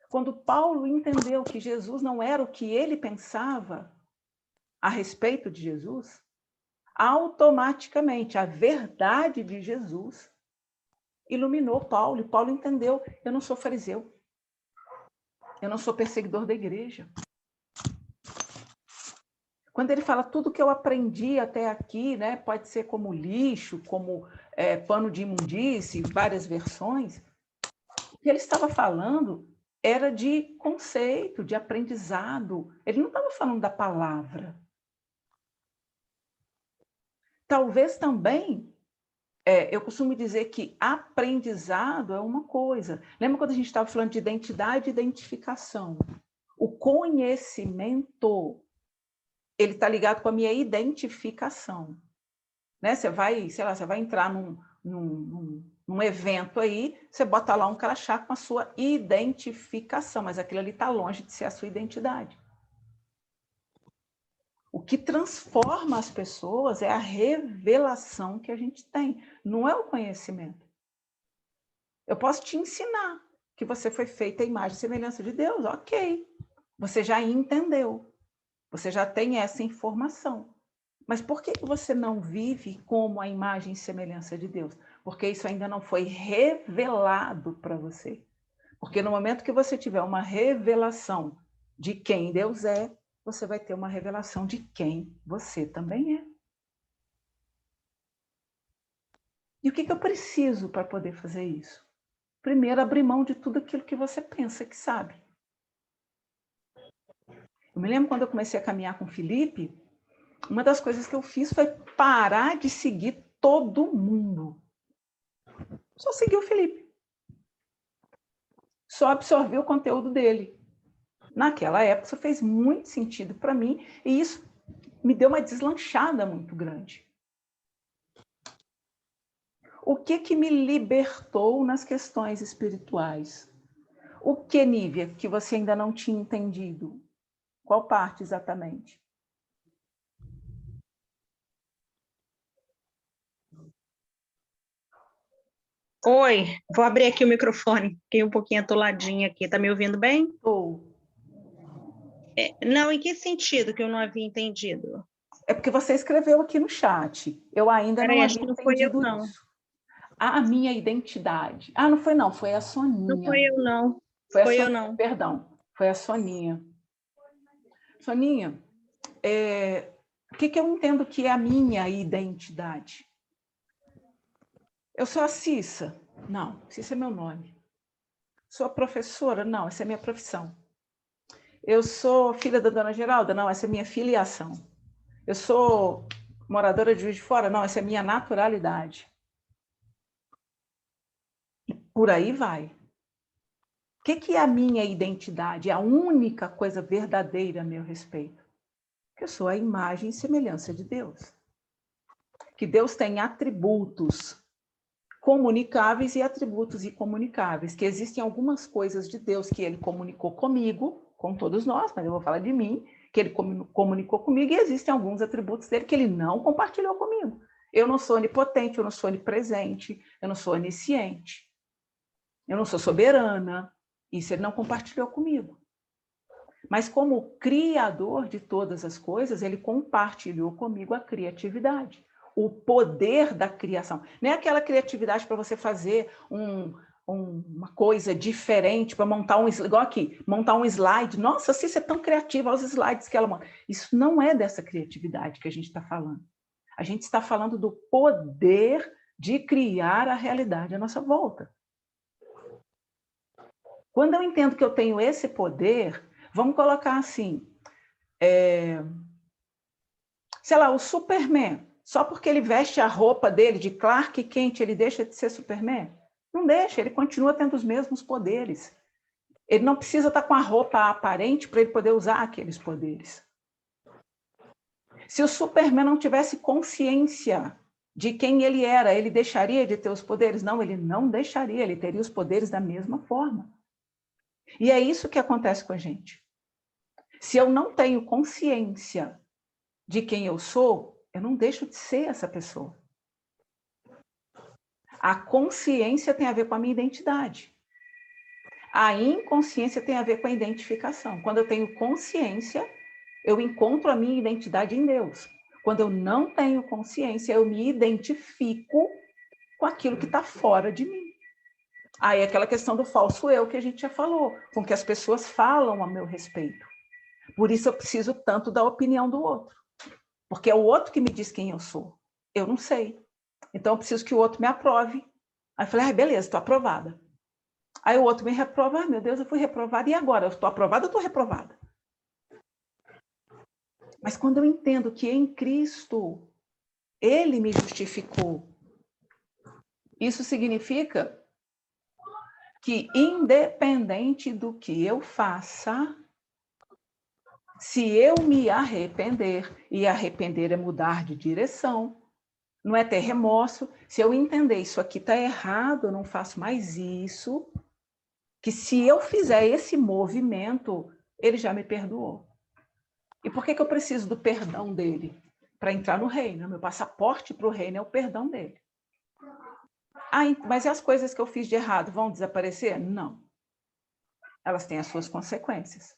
Quando Paulo entendeu que Jesus não era o que ele pensava a respeito de Jesus, automaticamente a verdade de Jesus iluminou Paulo. E Paulo entendeu, eu não sou fariseu. Eu não sou perseguidor da igreja. Quando ele fala tudo que eu aprendi até aqui, né, pode ser como lixo, como pano de imundície, várias versões, o que ele estava falando era de conceito, de aprendizado. Ele não estava falando da palavra. Talvez também, eu costumo dizer que aprendizado é uma coisa. Lembra quando a gente estava falando de identidade e identificação? O conhecimento, ele está ligado com a minha identificação. Né? Você vai, sei lá, você vai entrar num evento aí, você bota lá um crachá com a sua identificação, mas aquilo ali está longe de ser a sua identidade. O que transforma as pessoas é a revelação que a gente tem, não é o conhecimento. Eu posso te ensinar que você foi feita à imagem e semelhança de Deus, ok. Você já entendeu, você já tem essa informação. Mas por que você não vive como a imagem e semelhança de Deus? Porque isso ainda não foi revelado para você. Porque no momento que você tiver uma revelação de quem Deus é, você vai ter uma revelação de quem você também é. E o que eu preciso para poder fazer isso? Primeiro, abrir mão de tudo aquilo que você pensa que sabe. Eu me lembro quando eu comecei a caminhar com o Felipe, uma das coisas que eu fiz foi parar de seguir todo mundo. Só segui o Felipe. Só absorvi o conteúdo dele. Naquela época, isso fez muito sentido para mim e isso me deu uma deslanchada muito grande. O que me libertou nas questões espirituais? O que, Nívia, que você ainda não tinha entendido? Qual parte exatamente? Oi, vou abrir aqui o microfone. Fiquei um pouquinho atoladinha aqui. Tá me ouvindo bem? Estou. Não, em que sentido que eu não havia entendido? É porque você escreveu aqui no chat. Eu ainda não havia Acho que não foi eu, entendido não. isso. a minha identidade. Ah, não foi não, foi a Soninha. Não foi eu, não. Foi a Foi eu, Soninha, não. perdão. Foi a Soninha. Soninha, o que eu entendo que é a minha identidade? Eu sou a Cissa? Não, Cissa é meu nome. Sou a professora? Não, essa é a minha profissão. Eu sou filha da dona Geralda? Não, essa é a minha filiação. Eu sou moradora de Juiz de Fora? Não, essa é a minha naturalidade. E por aí vai. O que é a minha identidade? A única coisa verdadeira a meu respeito. Que eu sou a imagem e semelhança de Deus. Que Deus tem atributos comunicáveis e atributos incomunicáveis. Que existem algumas coisas de Deus que ele comunicou comigo, com todos nós, mas eu vou falar de mim, que ele comunicou comigo, e existem alguns atributos dele que ele não compartilhou comigo. Eu não sou onipotente, eu não sou onipresente, eu não sou onisciente, eu não sou soberana. Isso ele não compartilhou comigo. Mas como criador de todas as coisas, ele compartilhou comigo a criatividade, o poder da criação. Não é aquela criatividade para você fazer uma coisa diferente, para montar igual aqui, montar um slide. Nossa, se você é tão criativa, os slides que ela monta. Isso não é dessa criatividade que a gente está falando. A gente está falando do poder de criar a realidade à nossa volta. Quando eu entendo que eu tenho esse poder, vamos colocar assim, sei lá, o Superman, só porque ele veste a roupa dele de Clark Kent, ele deixa de ser Superman? Não deixa, ele continua tendo os mesmos poderes. Ele não precisa estar com a roupa aparente para ele poder usar aqueles poderes. Se o Superman não tivesse consciência de quem ele era, ele deixaria de ter os poderes? Não, ele não deixaria, ele teria os poderes da mesma forma. E é isso que acontece com a gente. Se eu não tenho consciência de quem eu sou, eu não deixo de ser essa pessoa. A consciência tem a ver com a minha identidade. A inconsciência tem a ver com a identificação. Quando eu tenho consciência, eu encontro a minha identidade em Deus. Quando eu não tenho consciência, eu me identifico com aquilo que está fora de mim. Aí aquela questão do falso eu que a gente já falou, com que as pessoas falam a meu respeito. Por isso eu preciso tanto da opinião do outro. Porque é o outro que me diz quem eu sou. Eu não sei. Então eu preciso que o outro me aprove. Aí eu falei, beleza, estou aprovada. Aí o outro me reprova, meu Deus, eu fui reprovada, e agora? Eu estou aprovada ou estou reprovada? Mas quando eu entendo que em Cristo ele me justificou, isso significa que independente do que eu faça, se eu me arrepender, e arrepender é mudar de direção, não é ter remorso, se eu entender isso aqui está errado, eu não faço mais isso, que se eu fizer esse movimento, ele já me perdoou. E por que eu preciso do perdão dele? Para entrar no reino. Meu passaporte para o reino é o perdão dele. Ah, mas e as coisas que eu fiz de errado vão desaparecer? Não. Elas têm as suas consequências.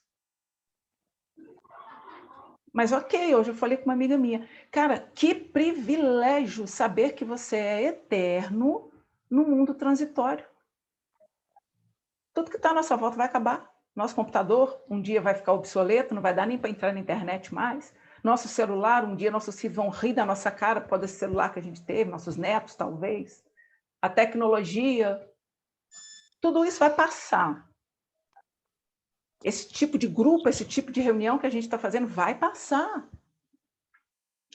Mas ok, hoje eu falei com uma amiga minha. Cara, que privilégio saber que você é eterno no mundo transitório. Tudo que está à nossa volta vai acabar. Nosso computador um dia vai ficar obsoleto, não vai dar nem para entrar na internet mais. Nosso celular, um dia nossos filhos vão rir da nossa cara por causa desse celular que a gente teve, nossos netos talvez. A tecnologia, tudo isso vai passar. Esse tipo de grupo, esse tipo de reunião que a gente está fazendo vai passar.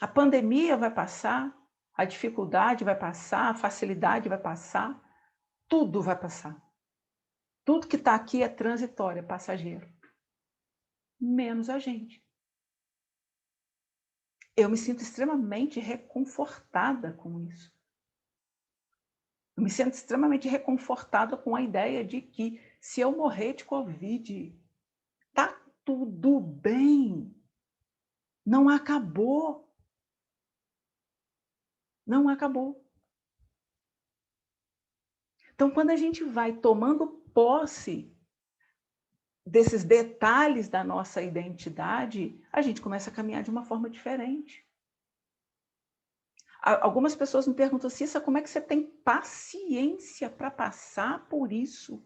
A pandemia vai passar, a dificuldade vai passar, a facilidade vai passar, tudo vai passar. Tudo que está aqui é transitório, é passageiro. Menos a gente. Eu me sinto extremamente reconfortada com isso. Eu me sinto extremamente reconfortada com a ideia de que se eu morrer de Covid, tá tudo bem. Não acabou. Não acabou. Então, quando a gente vai tomando posse desses detalhes da nossa identidade, a gente começa a caminhar de uma forma diferente. Algumas pessoas me perguntam, Cissa, como é que você tem paciência para passar por isso?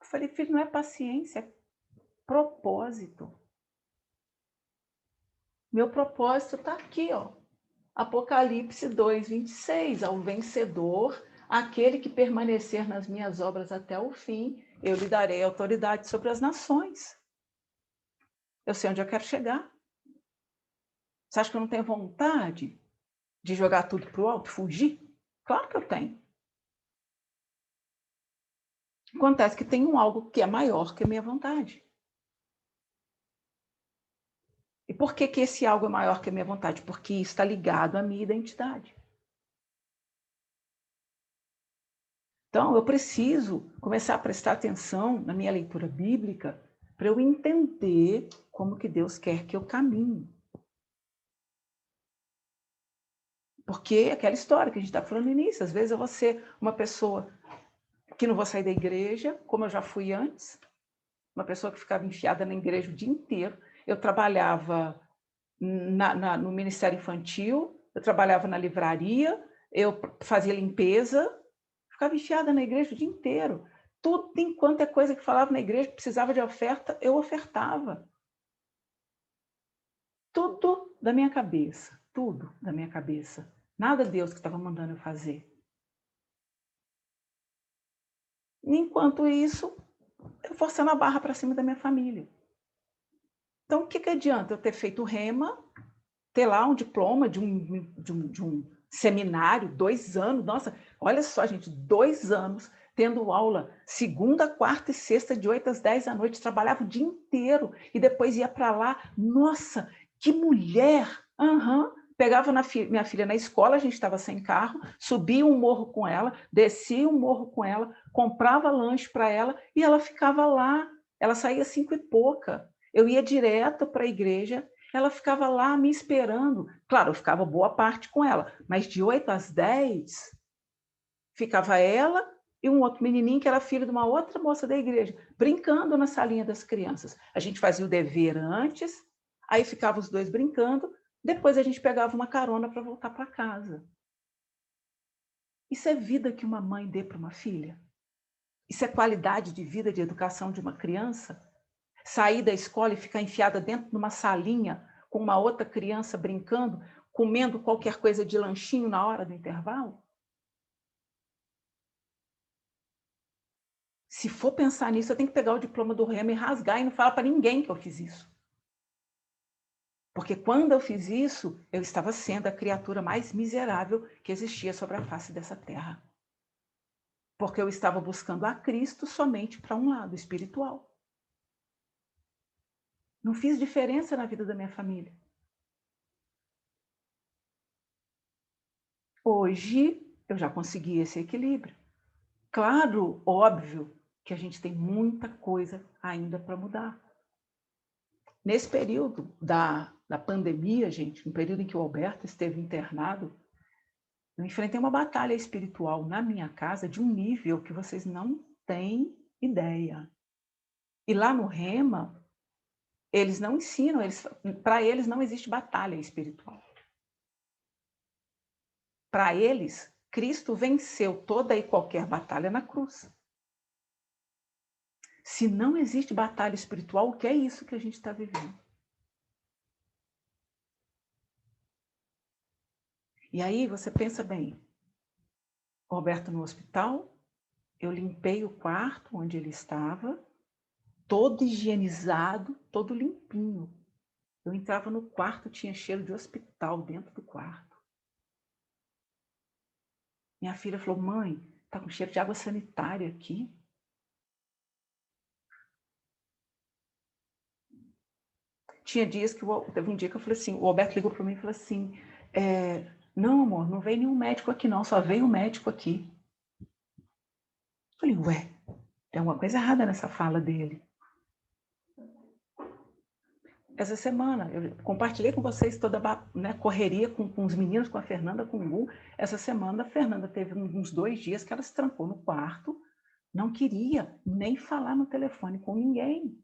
Eu falei, filho, não é paciência, é propósito. Meu propósito está aqui, ó. Apocalipse 2:26, ao vencedor, aquele que permanecer nas minhas obras até o fim, eu lhe darei autoridade sobre as nações. Eu sei onde eu quero chegar. Você acha que eu não tenho vontade de jogar tudo para o alto, fugir? Claro que eu tenho. Acontece que tem algo que é maior que a minha vontade. E por que esse algo é maior que a minha vontade? Porque isso está ligado à minha identidade. Então, eu preciso começar a prestar atenção na minha leitura bíblica para eu entender como que Deus quer que eu caminhe. Porque é aquela história que a gente está falando no início, às vezes eu vou ser uma pessoa que não vou sair da igreja, como eu já fui antes, uma pessoa que ficava enfiada na igreja o dia inteiro. Eu trabalhava no Ministério Infantil, eu trabalhava na livraria, eu fazia limpeza, ficava enfiada na igreja o dia inteiro. Tudo enquanto é coisa que falava na igreja, precisava de oferta, eu ofertava. Tudo da minha cabeça, tudo da minha cabeça. Nada Deus que estava mandando eu fazer. E enquanto isso, eu forçando a barra para cima da minha família. Então, o que adianta eu ter feito rema, ter lá um diploma de um seminário, 2 anos, nossa, olha só, gente, 2 anos tendo aula segunda, quarta e sexta, de 8 às 10 da noite, trabalhava o dia inteiro e depois ia para lá. Nossa, que mulher! Pegava minha filha na escola, a gente estava sem carro, subia um morro com ela, descia um morro com ela, comprava lanche para ela e ela ficava lá. Ela saía 5 e pouca. Eu ia direto para a igreja, ela ficava lá me esperando. Claro, eu ficava boa parte com ela, mas de 8 às 10, ficava ela e um outro menininho que era filho de uma outra moça da igreja, brincando na salinha das crianças. A gente fazia o dever antes, aí ficava os dois brincando, depois a gente pegava uma carona para voltar para casa. Isso é vida que uma mãe dê para uma filha? Isso é qualidade de vida, de educação de uma criança? Sair da escola e ficar enfiada dentro de uma salinha com uma outra criança brincando, comendo qualquer coisa de lanchinho na hora do intervalo? Se for pensar nisso, eu tenho que pegar o diploma do remo e rasgar e não falar para ninguém que eu fiz isso. Porque quando eu fiz isso, eu estava sendo a criatura mais miserável que existia sobre a face dessa terra. Porque eu estava buscando a Cristo somente para um lado, espiritual. Não fiz diferença na vida da minha família. Hoje, eu já consegui esse equilíbrio. Claro, óbvio, que a gente tem muita coisa ainda para mudar. Nesse período da pandemia, gente, no período em que o Alberto esteve internado, eu enfrentei uma batalha espiritual na minha casa de um nível que vocês não têm ideia. E lá no Rema, eles não ensinam, para eles não existe batalha espiritual. Para eles, Cristo venceu toda e qualquer batalha na cruz. Se não existe batalha espiritual, o que é isso que a gente está vivendo? E aí você pensa bem, Roberto no hospital, eu limpei o quarto onde ele estava, todo higienizado, todo limpinho. Eu entrava no quarto, tinha cheiro de hospital dentro do quarto. Minha filha falou, mãe, tá com cheiro de água sanitária aqui. Tinha dias que, teve um dia que eu falei assim, o Alberto ligou para mim e falou assim, não, amor, não veio nenhum médico aqui não, só veio um médico aqui. Eu falei, ué, tem alguma coisa errada nessa fala dele. Essa semana, eu compartilhei com vocês toda a correria com os meninos, com a Fernanda, com o Gu. Essa semana, a Fernanda teve uns 2 dias que ela se trancou no quarto, não queria nem falar no telefone com ninguém.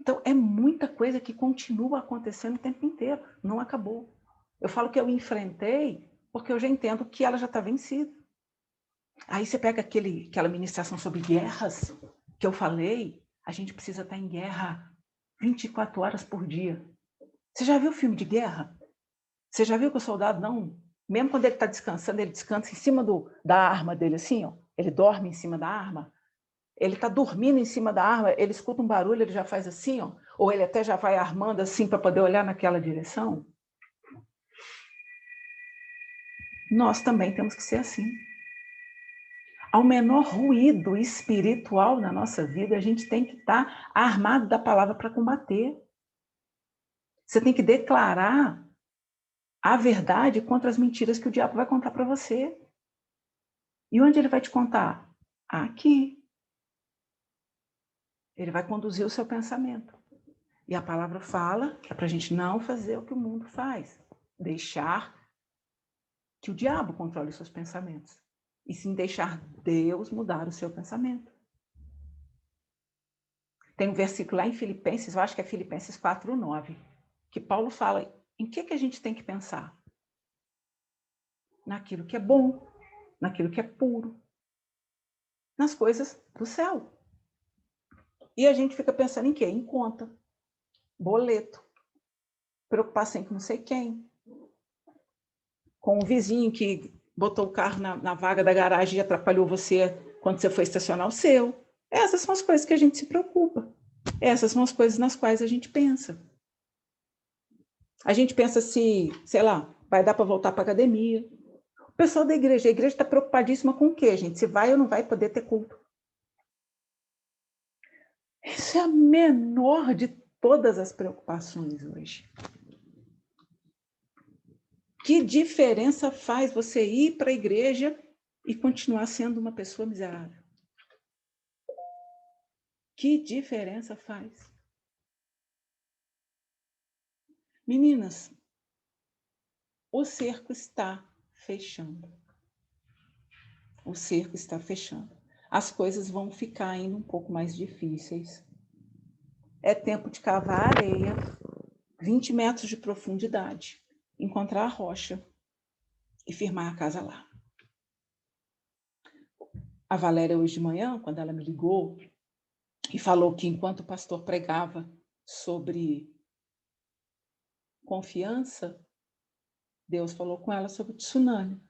Então, é muita coisa que continua acontecendo o tempo inteiro, não acabou. Eu falo que eu enfrentei porque eu já entendo que ela já está vencida. Aí você pega aquela ministração sobre guerras que eu falei, a gente precisa estar em guerra 24 horas por dia. Você já viu filme de guerra? Você já viu que o soldado não, mesmo quando ele está descansando, ele descansa em cima da arma dele, assim, ó. Ele dorme em cima da arma. Ele está dormindo em cima da arma, ele escuta um barulho, ele já faz assim, ó. Ou ele até já vai armando assim para poder olhar naquela direção. Nós também temos que ser assim. Ao menor ruído espiritual na nossa vida, a gente tem que estar armado da palavra para combater. Você tem que declarar a verdade contra as mentiras que o diabo vai contar para você. E onde ele vai te contar? Aqui. Ele vai conduzir o seu pensamento. E a palavra fala que é para a gente não fazer o que o mundo faz. Deixar que o diabo controle os seus pensamentos. E sim deixar Deus mudar o seu pensamento. Tem um versículo lá em Filipenses, eu acho que é Filipenses 4:9, que Paulo fala em que a gente tem que pensar? Naquilo que é bom, naquilo que é puro, nas coisas do céu. E a gente fica pensando em quê? Em conta, boleto, preocupação com não sei quem, com o vizinho que botou o carro na vaga da garagem e atrapalhou você quando você foi estacionar o seu. Essas são as coisas que a gente se preocupa. Essas são as coisas nas quais a gente pensa. A gente pensa se, sei lá, vai dar para voltar para a academia. O pessoal da igreja, a igreja está preocupadíssima com o quê, gente? Se vai ou não vai poder ter culto. Isso é a menor de todas as preocupações hoje. Que diferença faz você ir para a igreja e continuar sendo uma pessoa miserável? Que diferença faz? Meninas, o cerco está fechando. O cerco está fechando. As coisas vão ficar ainda um pouco mais difíceis. É tempo de cavar areia, 20 metros de profundidade, encontrar a rocha e firmar a casa lá. A Valéria, hoje de manhã, quando ela me ligou e falou que enquanto o pastor pregava sobre confiança, Deus falou com ela sobre tsunami.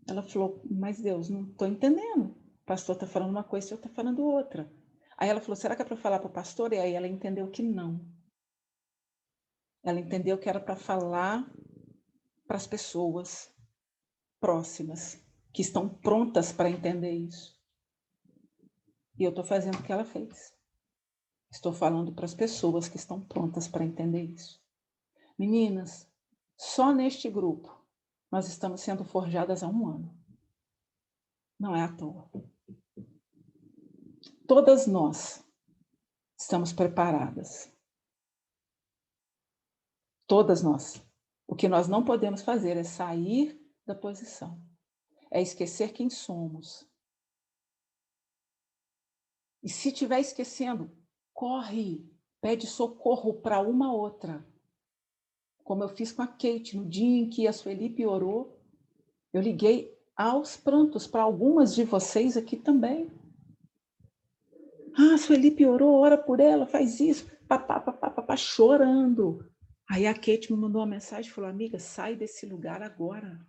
Ela falou, mas Deus, não estou entendendo. O pastor está falando uma coisa e eu estou falando outra. Aí ela falou, será que é para falar para o pastor? E aí ela entendeu que não. Ela entendeu que era para falar para as pessoas próximas, que estão prontas para entender isso. E eu estou fazendo o que ela fez. Estou falando para as pessoas que estão prontas para entender isso. Meninas, só neste grupo nós estamos sendo forjadas há 1 ano. Não é à toa. Todas nós estamos preparadas. Todas nós. O que nós não podemos fazer é sair da posição. É esquecer quem somos. E se estiver esquecendo, corre, pede socorro para uma outra. Como eu fiz com a Kate, no dia em que a Sueli piorou, eu liguei aos prantos para algumas de vocês aqui também. Ah, a Sueli piorou, ora por ela, faz isso, papá, chorando. Aí a Kate me mandou uma mensagem e falou, amiga, sai desse lugar agora.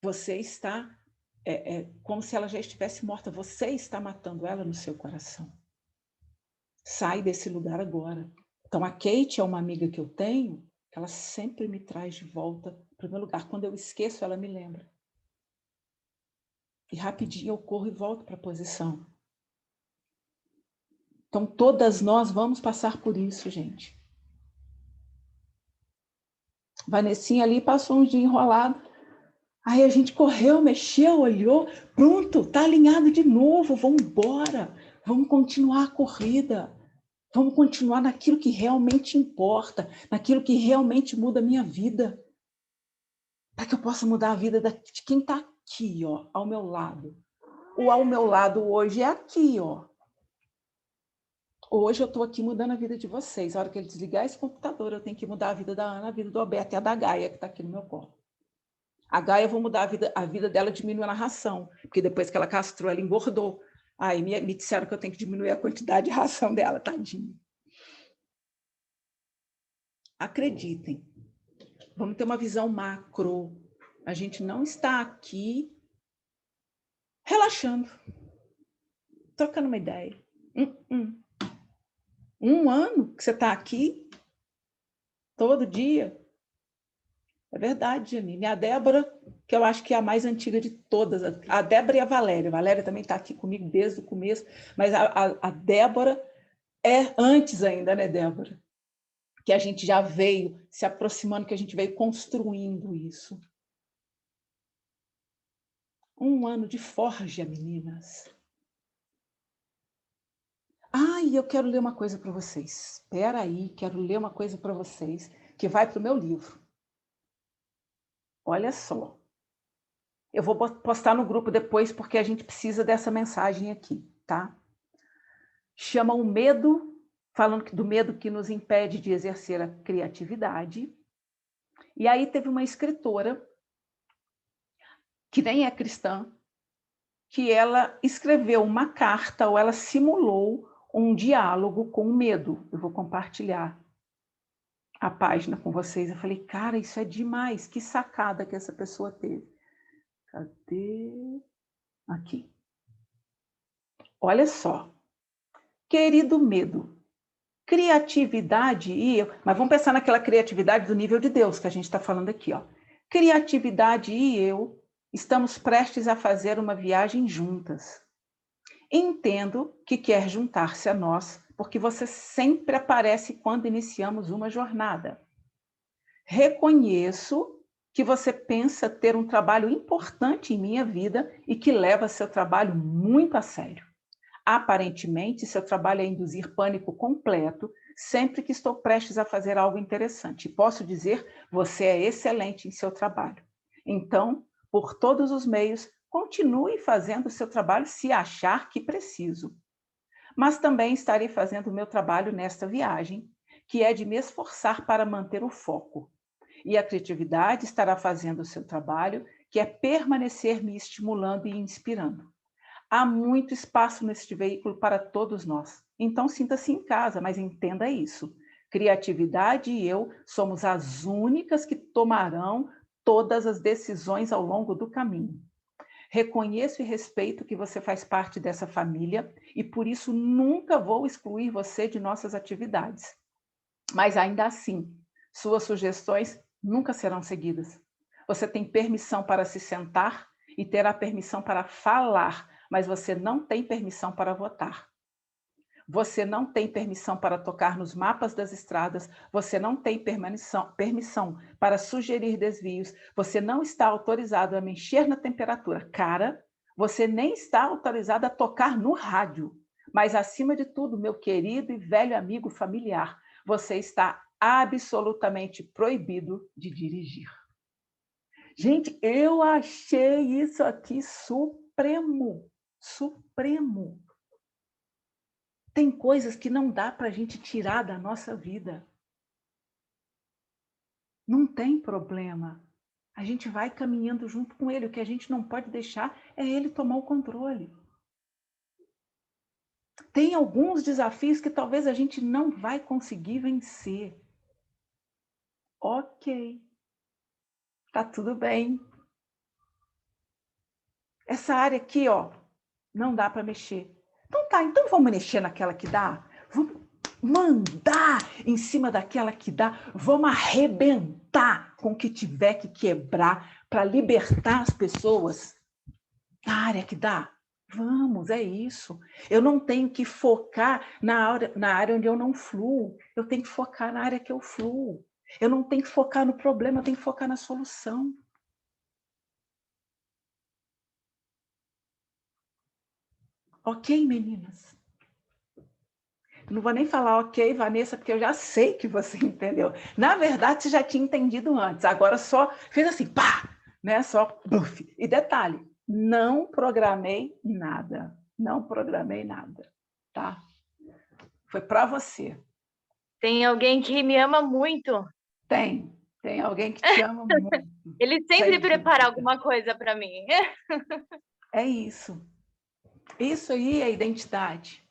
Você está, como se ela já estivesse morta, você está matando ela no seu coração. Sai desse lugar agora. Então, a Kate é uma amiga que eu tenho, ela sempre me traz de volta para o meu lugar. Quando eu esqueço, ela me lembra. E rapidinho eu corro e volto para a posição. Então, todas nós vamos passar por isso, gente. Vanessinha ali passou um dia enrolado. Aí a gente correu, mexeu, olhou, pronto, tá alinhado de novo, vamos embora. Vamos continuar a corrida. Vamos continuar naquilo que realmente importa, naquilo que realmente muda a minha vida. Para que eu possa mudar a vida de quem está aqui, ó, ao meu lado. O ao meu lado hoje é aqui, ó. Hoje eu estou aqui mudando a vida de vocês. A hora que ele desligar esse computador, eu tenho que mudar a vida da Ana, a vida do Alberto e a da Gaia, que está aqui no meu colo. A Gaia, eu vou mudar a vida dela diminuindo a ração, porque depois que ela castrou, ela engordou. Aí me disseram que eu tenho que diminuir a quantidade de ração dela, tadinha. Acreditem, vamos ter uma visão macro. A gente não está aqui relaxando, trocando uma ideia. Um ano que você está aqui, todo dia. É verdade, Janine. A Débora, que eu acho que é a mais antiga de todas, a Débora e a Valéria. A Valéria também está aqui comigo desde o começo, mas a Débora é antes ainda, né, Débora? Que a gente já veio se aproximando, que a gente veio construindo isso. Um ano de forja, meninas. E eu quero ler uma coisa para vocês. Espera aí, quero ler uma coisa para vocês, que vai para o meu livro. Olha só. Eu vou postar no grupo depois, porque a gente precisa dessa mensagem aqui, tá? Chama o medo, falando do medo que nos impede de exercer a criatividade. E aí teve uma escritora, que nem é cristã, que ela escreveu uma carta, ou ela simulou um diálogo com o medo. Eu vou compartilhar a página com vocês. Eu falei, cara, isso é demais, que sacada que essa pessoa teve. Cadê? Aqui. Olha só. Querido medo, criatividade e eu... Mas vamos pensar naquela criatividade do nível de Deus que a gente está falando aqui, ó. Criatividade e eu estamos prestes a fazer uma viagem juntas. Entendo que quer juntar-se a nós, porque você sempre aparece quando iniciamos uma jornada. Reconheço que você pensa ter um trabalho importante em minha vida e que leva seu trabalho muito a sério. Aparentemente, seu trabalho é induzir pânico completo sempre que estou prestes a fazer algo interessante. E posso dizer, você é excelente em seu trabalho. Então, por todos os meios, continue fazendo o seu trabalho se achar que preciso. Mas também estarei fazendo o meu trabalho nesta viagem, que é de me esforçar para manter o foco. E a criatividade estará fazendo o seu trabalho, que é permanecer me estimulando e inspirando. Há muito espaço neste veículo para todos nós. Então, sinta-se em casa, mas entenda isso. Criatividade e eu somos as únicas que tomarão todas as decisões ao longo do caminho. Reconheço e respeito que você faz parte dessa família e, por isso, nunca vou excluir você de nossas atividades. Mas, ainda assim, suas sugestões nunca serão seguidas. Você tem permissão para se sentar e terá permissão para falar, mas você não tem permissão para votar. Você não tem permissão para tocar nos mapas das estradas, você não tem permissão para sugerir desvios, você não está autorizado a mexer na temperatura. Cara, você nem está autorizado a tocar no rádio. Mas, acima de tudo, meu querido e velho amigo familiar, você está absolutamente proibido de dirigir. Gente, eu achei isso aqui supremo. Supremo. Tem coisas que não dá para a gente tirar da nossa vida. Não tem problema. A gente vai caminhando junto com ele. O que a gente não pode deixar é ele tomar o controle. Tem alguns desafios que talvez a gente não vai conseguir vencer. Ok. Tá tudo bem. Essa área aqui, ó, não dá para mexer. Então tá, então vamos mexer naquela que dá? Vamos mandar em cima daquela que dá? Vamos arrebentar com o que tiver que quebrar para libertar as pessoas na área que dá? Vamos, é isso. Eu não tenho que focar na área onde eu não fluo. Eu tenho que focar na área que eu fluo. Eu não tenho que focar no problema, eu tenho que focar na solução. Ok, meninas? Não vou nem falar ok, Vanessa, porque eu já sei que você entendeu. Na verdade, você já tinha entendido antes. Agora só fez assim, pá, né? Só, buf. E detalhe, não programei nada. Não programei nada, tá? Foi para você. Tem alguém que me ama muito. Tem alguém que te ama muito. Ele sempre prepara alguma coisa para mim. É isso. Isso aí é identidade.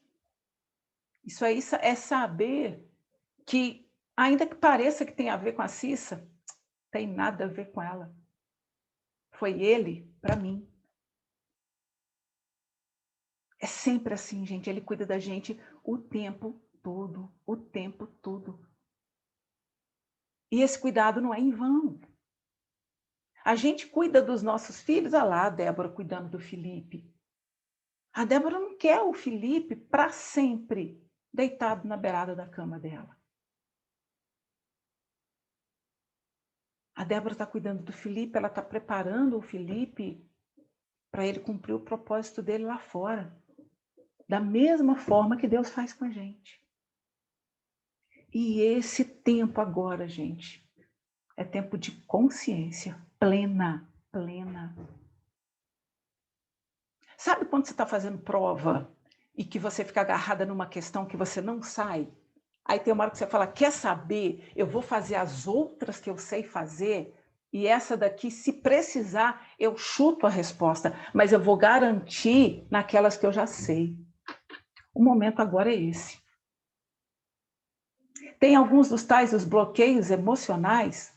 Isso aí é saber que, ainda que pareça que tem a ver com a Cissa, tem nada a ver com ela. Foi ele para mim. É sempre assim, gente. Ele cuida da gente o tempo todo, o tempo todo. E esse cuidado não é em vão. A gente cuida dos nossos filhos, olha lá a Débora cuidando do Felipe. A Débora não quer o Felipe para sempre deitado na beirada da cama dela. A Débora está cuidando do Felipe, ela está preparando o Felipe para ele cumprir o propósito dele lá fora. Da mesma forma que Deus faz com a gente. E esse tempo agora, gente, é tempo de consciência plena, plena. Sabe quando você está fazendo prova e que você fica agarrada numa questão que você não sai? Aí tem uma hora que você fala, quer saber? Eu vou fazer as outras que eu sei fazer e essa daqui, se precisar, eu chuto a resposta, mas eu vou garantir naquelas que eu já sei. O momento agora é esse. Tem alguns dos tais, os bloqueios emocionais,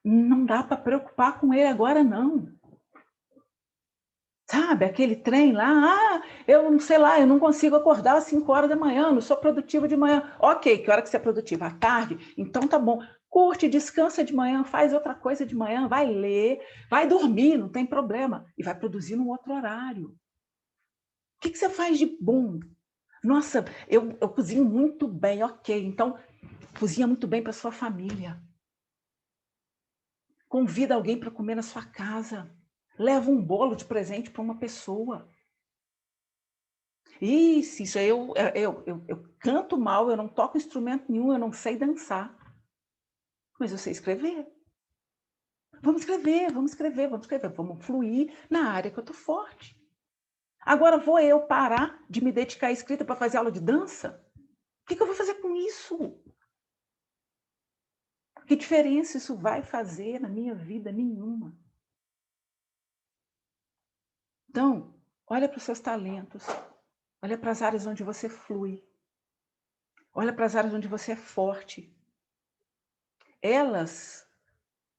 não dá para preocupar com ele agora, não. Sabe, aquele trem lá, eu não sei lá, eu não consigo acordar às 5 horas da manhã, não sou produtiva de manhã. Ok, que hora que você é produtiva? À tarde? Então tá bom. Curte, descansa de manhã, faz outra coisa de manhã, vai ler, vai dormir, não tem problema. E vai produzir num outro horário. O que você faz de bom? Nossa, eu cozinho muito bem, ok. Então, cozinha muito bem para sua família. Convida alguém para comer na sua casa. Leva um bolo de presente para uma pessoa. Isso aí eu canto mal, eu não toco instrumento nenhum, eu não sei dançar. Mas eu sei escrever. Vamos escrever, vamos escrever, vamos escrever. Vamos fluir na área que eu estou forte. Agora vou eu parar de me dedicar à escrita para fazer aula de dança? O que eu vou fazer com isso? Que diferença isso vai fazer na minha vida? Nenhuma. Então, olha para os seus talentos. Olha para as áreas onde você flui. Olha para as áreas onde você é forte. Elas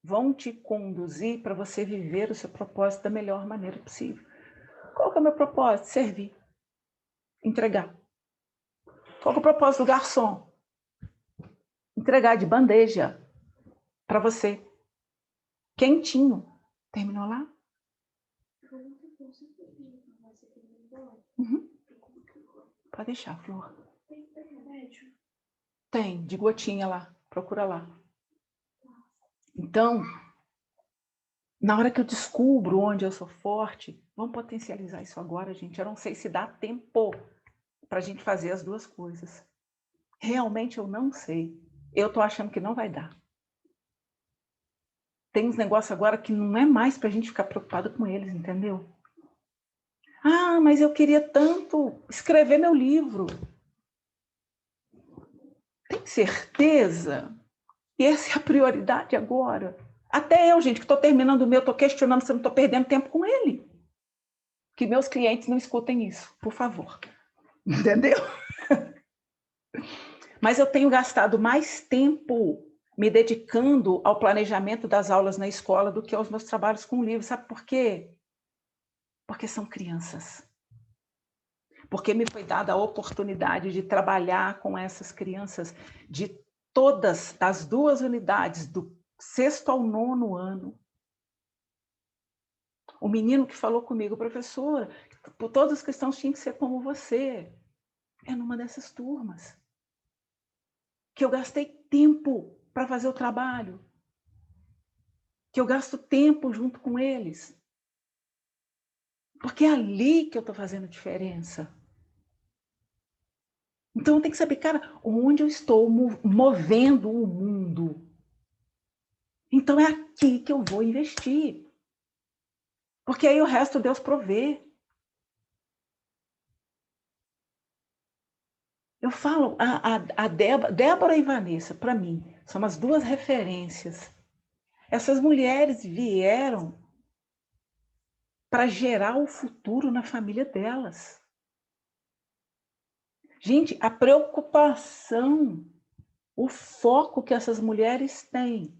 vão te conduzir para você viver o seu propósito da melhor maneira possível. Qual que é o meu propósito? Servir. Entregar. Qual que é o propósito do garçom? Entregar de bandeja para você. Quentinho. Terminou lá? Uhum. Pode deixar, Flor. Tem, de gotinha lá. Procura lá. Então, na hora que eu descubro onde eu sou forte, vamos potencializar isso agora, gente. Eu não sei se dá tempo para a gente fazer as duas coisas. Realmente eu não sei. Eu estou achando que não vai dar. Tem uns negócios agora que não é mais para a gente ficar preocupado com eles, entendeu? Ah, mas eu queria tanto escrever meu livro. Tem certeza que essa é a prioridade agora? Até eu, gente, que estou terminando o meu, estou questionando se eu não estou perdendo tempo com ele. Que meus clientes não escutem isso, por favor. Entendeu? Mas eu tenho gastado mais tempo me dedicando ao planejamento das aulas na escola do que aos meus trabalhos com o livro. Sabe por quê? Porque são crianças. Porque me foi dada a oportunidade de trabalhar com essas crianças de todas as 2 unidades, do 6º ao 9º ano. O menino que falou comigo, professora, por todas as questões tinha que ser como você. É numa dessas turmas. Que eu gastei tempo para fazer o trabalho. Que eu gasto tempo junto com eles. Porque é ali que eu estou fazendo diferença. Então eu tenho que saber, cara, onde eu estou movendo o mundo. Então é aqui que eu vou investir. Porque aí o resto Deus provê. Eu falo, a Débora e Vanessa, para mim, são as duas referências. Essas mulheres vieram para gerar o futuro na família delas. Gente, a preocupação, o foco que essas mulheres têm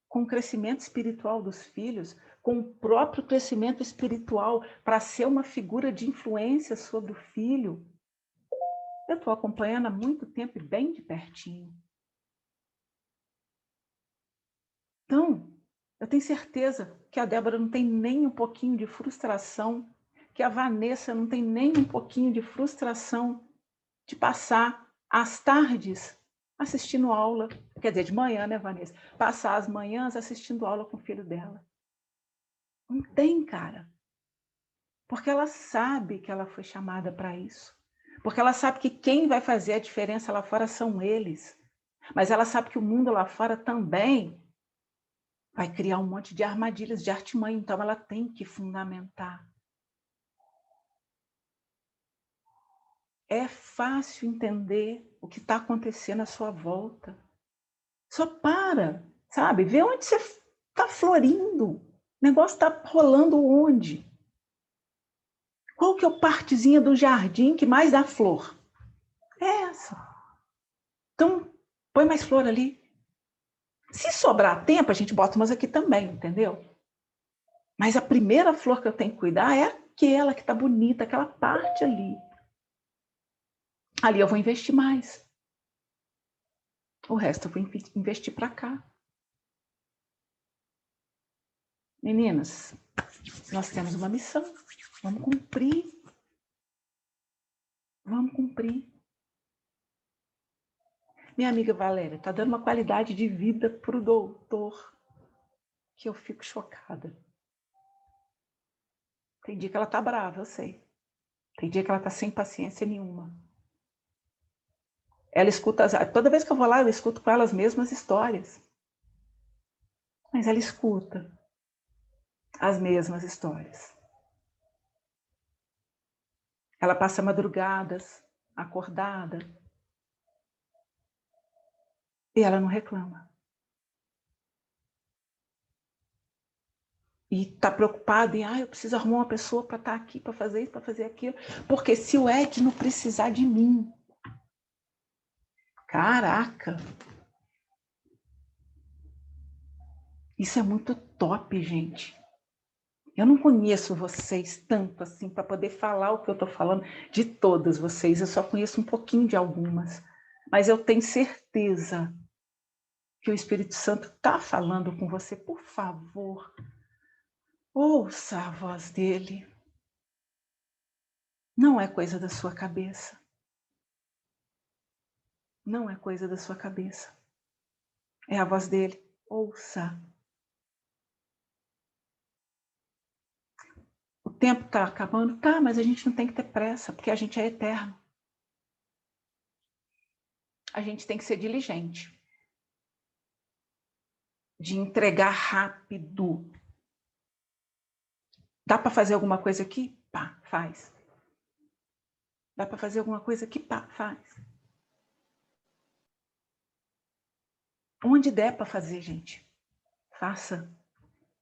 com o crescimento espiritual dos filhos, com o próprio crescimento espiritual, para ser uma figura de influência sobre o filho, eu estou acompanhando há muito tempo e bem de pertinho. Então, eu tenho certeza que a Débora não tem nem um pouquinho de frustração, que a Vanessa não tem nem um pouquinho de frustração de passar as tardes assistindo aula, quer dizer, de manhã, né, Vanessa? Passar as manhãs assistindo aula com o filho dela. Não tem, cara. Porque ela sabe que ela foi chamada para isso. Porque ela sabe que quem vai fazer a diferença lá fora são eles. Mas ela sabe que o mundo lá fora também vai criar um monte de armadilhas, de artimanha. Então ela tem que fundamentar. É fácil entender o que está acontecendo à sua volta. Só para, sabe? Vê onde você está florindo. O negócio está rolando onde? Qual que é a partezinha do jardim que mais dá flor? É essa. Então, põe mais flor ali. Se sobrar tempo, a gente bota umas aqui também, entendeu? Mas a primeira flor que eu tenho que cuidar é aquela que está bonita, aquela parte ali. Ali eu vou investir mais. O resto eu vou investir para cá. Meninas, nós temos uma missão. Vamos cumprir. Vamos cumprir. Minha amiga Valéria está dando uma qualidade de vida para o doutor que eu fico chocada. Tem dia que ela está brava, eu sei. Tem dia que ela está sem paciência nenhuma. Ela escuta, toda vez que eu vou lá, eu escuto com ela as mesmas histórias. Mas ela escuta as mesmas histórias. Ela passa madrugadas, acordada. E ela não reclama. E está preocupada em, eu preciso arrumar uma pessoa para estar aqui, para fazer isso, para fazer aquilo. Porque se o Ed não precisar de mim, caraca! Isso é muito top, gente. Eu não conheço vocês tanto assim para poder falar o que eu estou falando de todas vocês. Eu só conheço um pouquinho de algumas. Mas eu tenho certeza que o Espírito Santo está falando com você. Por favor, ouça a voz dele. Não é coisa da sua cabeça. Não é coisa da sua cabeça. É a voz dele. Ouça. O tempo está acabando? Tá, mas a gente não tem que ter pressa, porque a gente é eterno. A gente tem que ser diligente. De entregar rápido. Dá para fazer alguma coisa aqui? Pá, faz. Dá para fazer alguma coisa aqui? Pá, faz. Onde der para fazer, gente, faça.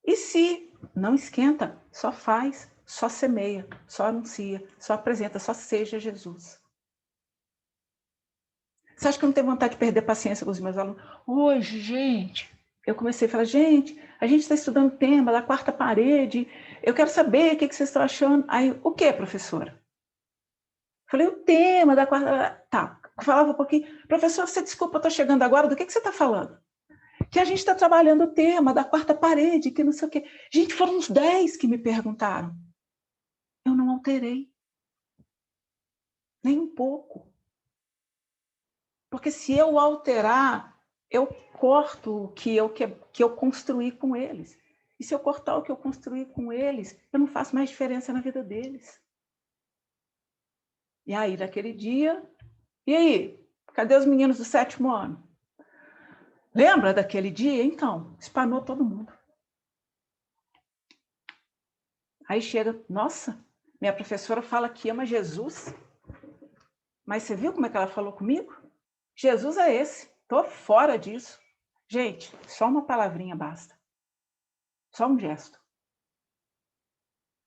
E se não esquenta, só faz, só semeia, só anuncia, só apresenta, só seja Jesus. Você acha que eu não tenho vontade de perder paciência com os meus alunos? Hoje, gente, eu comecei a falar, gente, a gente está estudando o tema da quarta parede, eu quero saber o que vocês estão achando. Aí, o que, professora? Falei, o tema da quarta... Tá, falava um pouquinho. Professor, você desculpa, eu estou chegando agora, do que você está falando? Que a gente está trabalhando o tema da quarta parede, que não sei o quê. Gente, foram uns 10 que me perguntaram. Eu não alterei. Nem um pouco. Porque se eu alterar, eu corto o que eu construí com eles. E se eu cortar o que eu construí com eles, eu não faço mais diferença na vida deles. E aí, naquele dia... E aí, cadê os meninos do 7º ano? Lembra daquele dia? Então, espanou todo mundo. Aí chega, nossa, minha professora fala que ama Jesus, Mas você viu como é que ela falou comigo? Jesus é esse. Estou fora disso. Gente, só uma palavrinha basta. Só um gesto.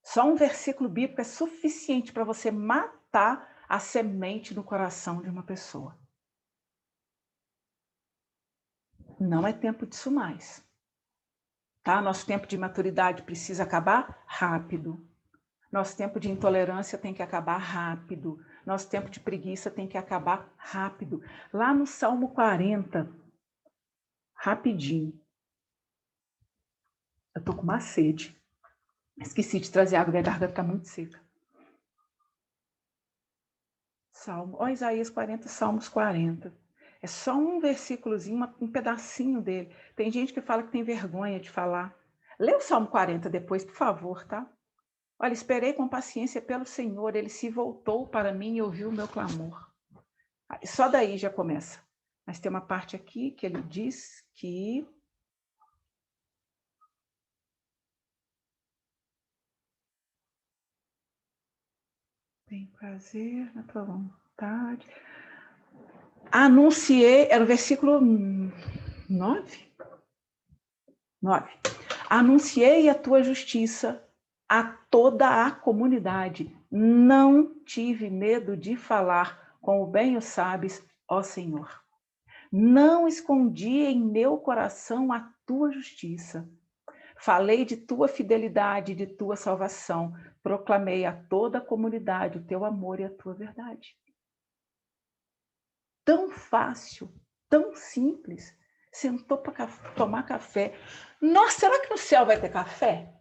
Só um versículo bíblico é suficiente para você matar a semente no coração de uma pessoa. Não é tempo disso mais. Tá? Nosso tempo de maturidade precisa acabar rápido. Nosso tempo de intolerância tem que acabar rápido. Nosso tempo de preguiça tem que acabar rápido. Lá no Salmo 40, rapidinho. Eu tô com uma sede. Esqueci de trazer água, minha garganta está muito seca. Salmo, Isaías 40, Salmos 40. É só um versículozinho, um pedacinho dele. Tem gente que fala que tem vergonha de falar. Lê o Salmo 40 depois, por favor, tá? Olha, esperei com paciência pelo Senhor, ele se voltou para mim e ouviu o meu clamor. Só daí já começa. Mas tem uma parte aqui que ele diz que... Tem prazer na tua vontade. Anunciei, era o versículo 9? 9. Anunciei a tua justiça a toda a comunidade. Não tive medo de falar, como bem o sabes, ó Senhor. Não escondi em meu coração a tua justiça. Falei de tua fidelidade, de tua salvação. Proclamei a toda a comunidade o teu amor e a tua verdade. Tão fácil, tão simples. Sentou para tomar café. Nossa, será que no céu vai ter café?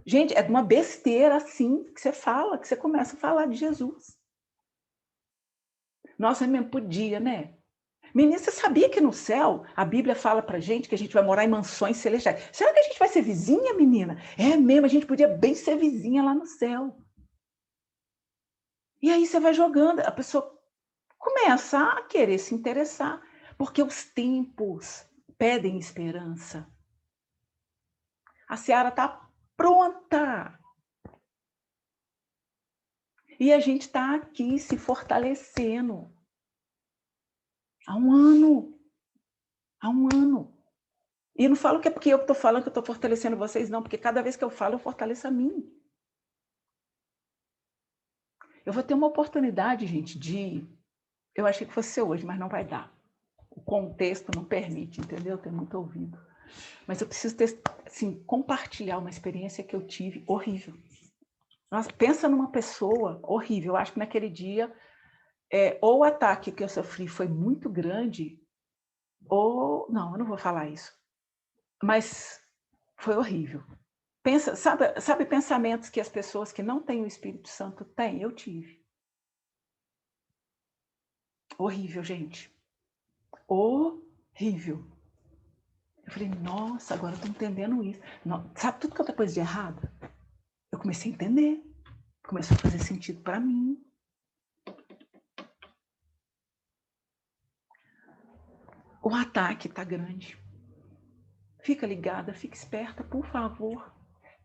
Gente, é uma besteira assim que você fala, que você começa a falar de Jesus. Nossa, é mesmo podia, né? Menina, você sabia que no céu a Bíblia fala pra gente que a gente vai morar em mansões celestiais? Será que a gente vai ser vizinha, menina? É mesmo, a gente podia bem ser vizinha lá no céu. E aí você vai jogando, a pessoa começa a querer se interessar, porque os tempos pedem esperança. A seara está pronta. E a gente está aqui se fortalecendo. Há um ano. Há um ano. E não falo que é porque eu estou falando que eu estou fortalecendo vocês, não, porque cada vez que eu falo, eu fortaleço a mim. Eu vou ter uma oportunidade, gente, de... Eu achei que fosse hoje, mas não vai dar. O contexto não permite, entendeu? Tem muito ouvido. Mas eu preciso ter, assim, compartilhar uma experiência que eu tive horrível. Nossa, pensa numa pessoa horrível. Eu acho que naquele dia, ou o ataque que eu sofri foi muito grande, ou... Não, eu não vou falar isso. Mas foi horrível. Pensa, sabe pensamentos que as pessoas que não têm o Espírito Santo têm? Eu tive. Horrível, gente. Horrível. Eu falei, nossa, agora eu estou entendendo isso. Não, sabe tudo que é outra coisa de errado? Eu comecei a entender. Começou a fazer sentido para mim. O ataque está grande. Fica ligada, fica esperta, por favor.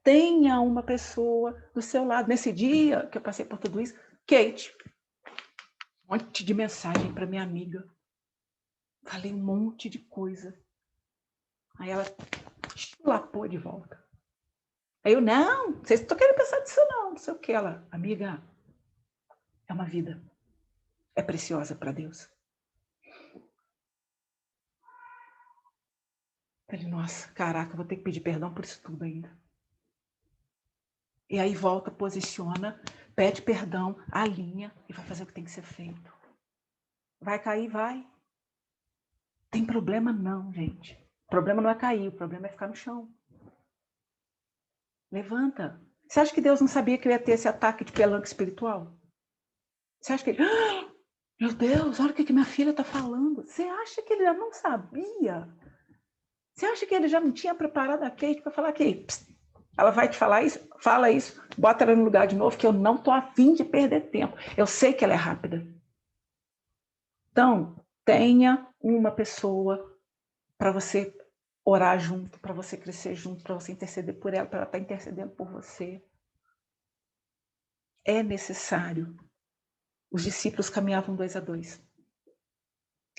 Tenha uma pessoa do seu lado. Nesse dia que eu passei por tudo isso, Kate, um monte de mensagem para minha amiga. Falei um monte de coisa. Aí ela chulapou de volta. Aí eu, não, vocês não estão querendo pensar disso não sei o que. Ela, amiga, é uma vida. É preciosa para Deus. Eu falei, nossa, caraca, vou ter que pedir perdão por isso tudo ainda. E aí volta, posiciona, pede perdão, alinha e vai fazer o que tem que ser feito. Vai cair, vai. Tem problema não, gente. O problema não é cair, o problema é ficar no chão. Levanta. Você acha que Deus não sabia que eu ia ter esse ataque de pelanca espiritual? Você acha que ele... Meu Deus, olha o que minha filha está falando. Você acha que ele já não sabia? Você acha que ele já não tinha preparado a Kate para falar que ela vai te falar isso? Fala isso, bota ela no lugar de novo, que eu não estou a fim de perder tempo. Eu sei que ela é rápida. Então, tenha uma pessoa para você orar junto, para você crescer junto, para você interceder por ela, para ela estar intercedendo por você. É necessário. Os discípulos caminhavam 2 a 2.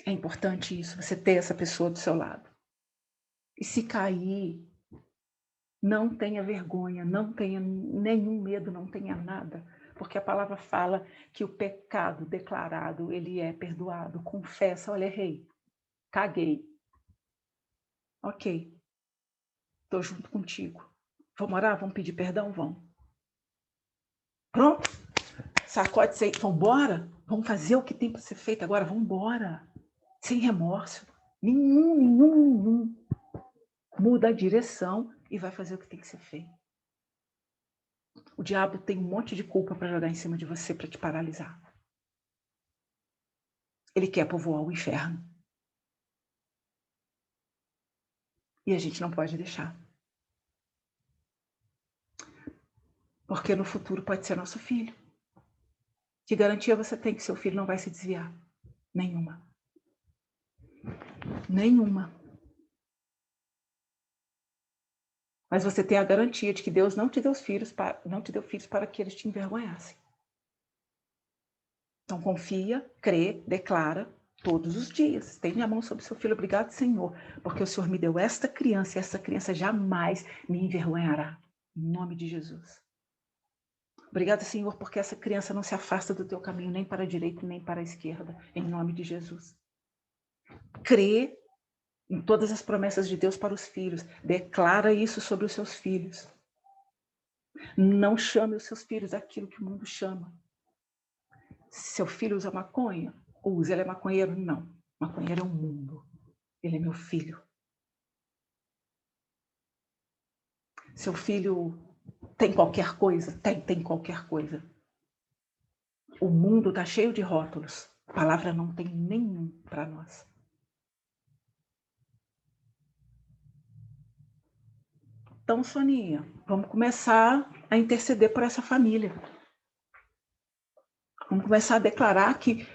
É importante isso, você ter essa pessoa do seu lado. E se cair, não tenha vergonha, não tenha nenhum medo, não tenha nada. Porque a palavra fala que o pecado declarado, ele é perdoado. Confessa, olha, errei, caguei. Ok, estou junto contigo. Vamos orar? Vamos pedir perdão? Vamos. Pronto? Sacode, vamos embora? Vamos fazer o que tem para ser feito agora? Vamos embora. Sem remorso. Nenhum. Muda a direção e vai fazer o que tem que ser feito. O diabo tem um monte de culpa para jogar em cima de você, para te paralisar. Ele quer povoar o inferno. E a gente não pode deixar. Porque no futuro pode ser nosso filho. Que garantia você tem que seu filho não vai se desviar? Nenhuma. Mas você tem a garantia de que Deus não te deu filhos para que eles te envergonhassem. Então confia, crê, declara todos os dias. Estende a mão sobre seu filho. Obrigado, Senhor, porque o Senhor me deu esta criança e essa criança jamais me envergonhará. Em nome de Jesus. Obrigado, Senhor, porque essa criança não se afasta do teu caminho, nem para a direita, nem para a esquerda. Em nome de Jesus. Crê em todas as promessas de Deus para os filhos. Declara isso sobre os seus filhos. Não chame os seus filhos daquilo que o mundo chama. Se seu filho usa maconha, use. Ele é maconheiro? Não. Maconheiro é o mundo. Ele é meu filho. Seu filho tem qualquer coisa? Tem qualquer coisa. O mundo está cheio de rótulos. A palavra não tem nenhum para nós. Então, Soninha, vamos começar a interceder por essa família. Vamos começar a declarar que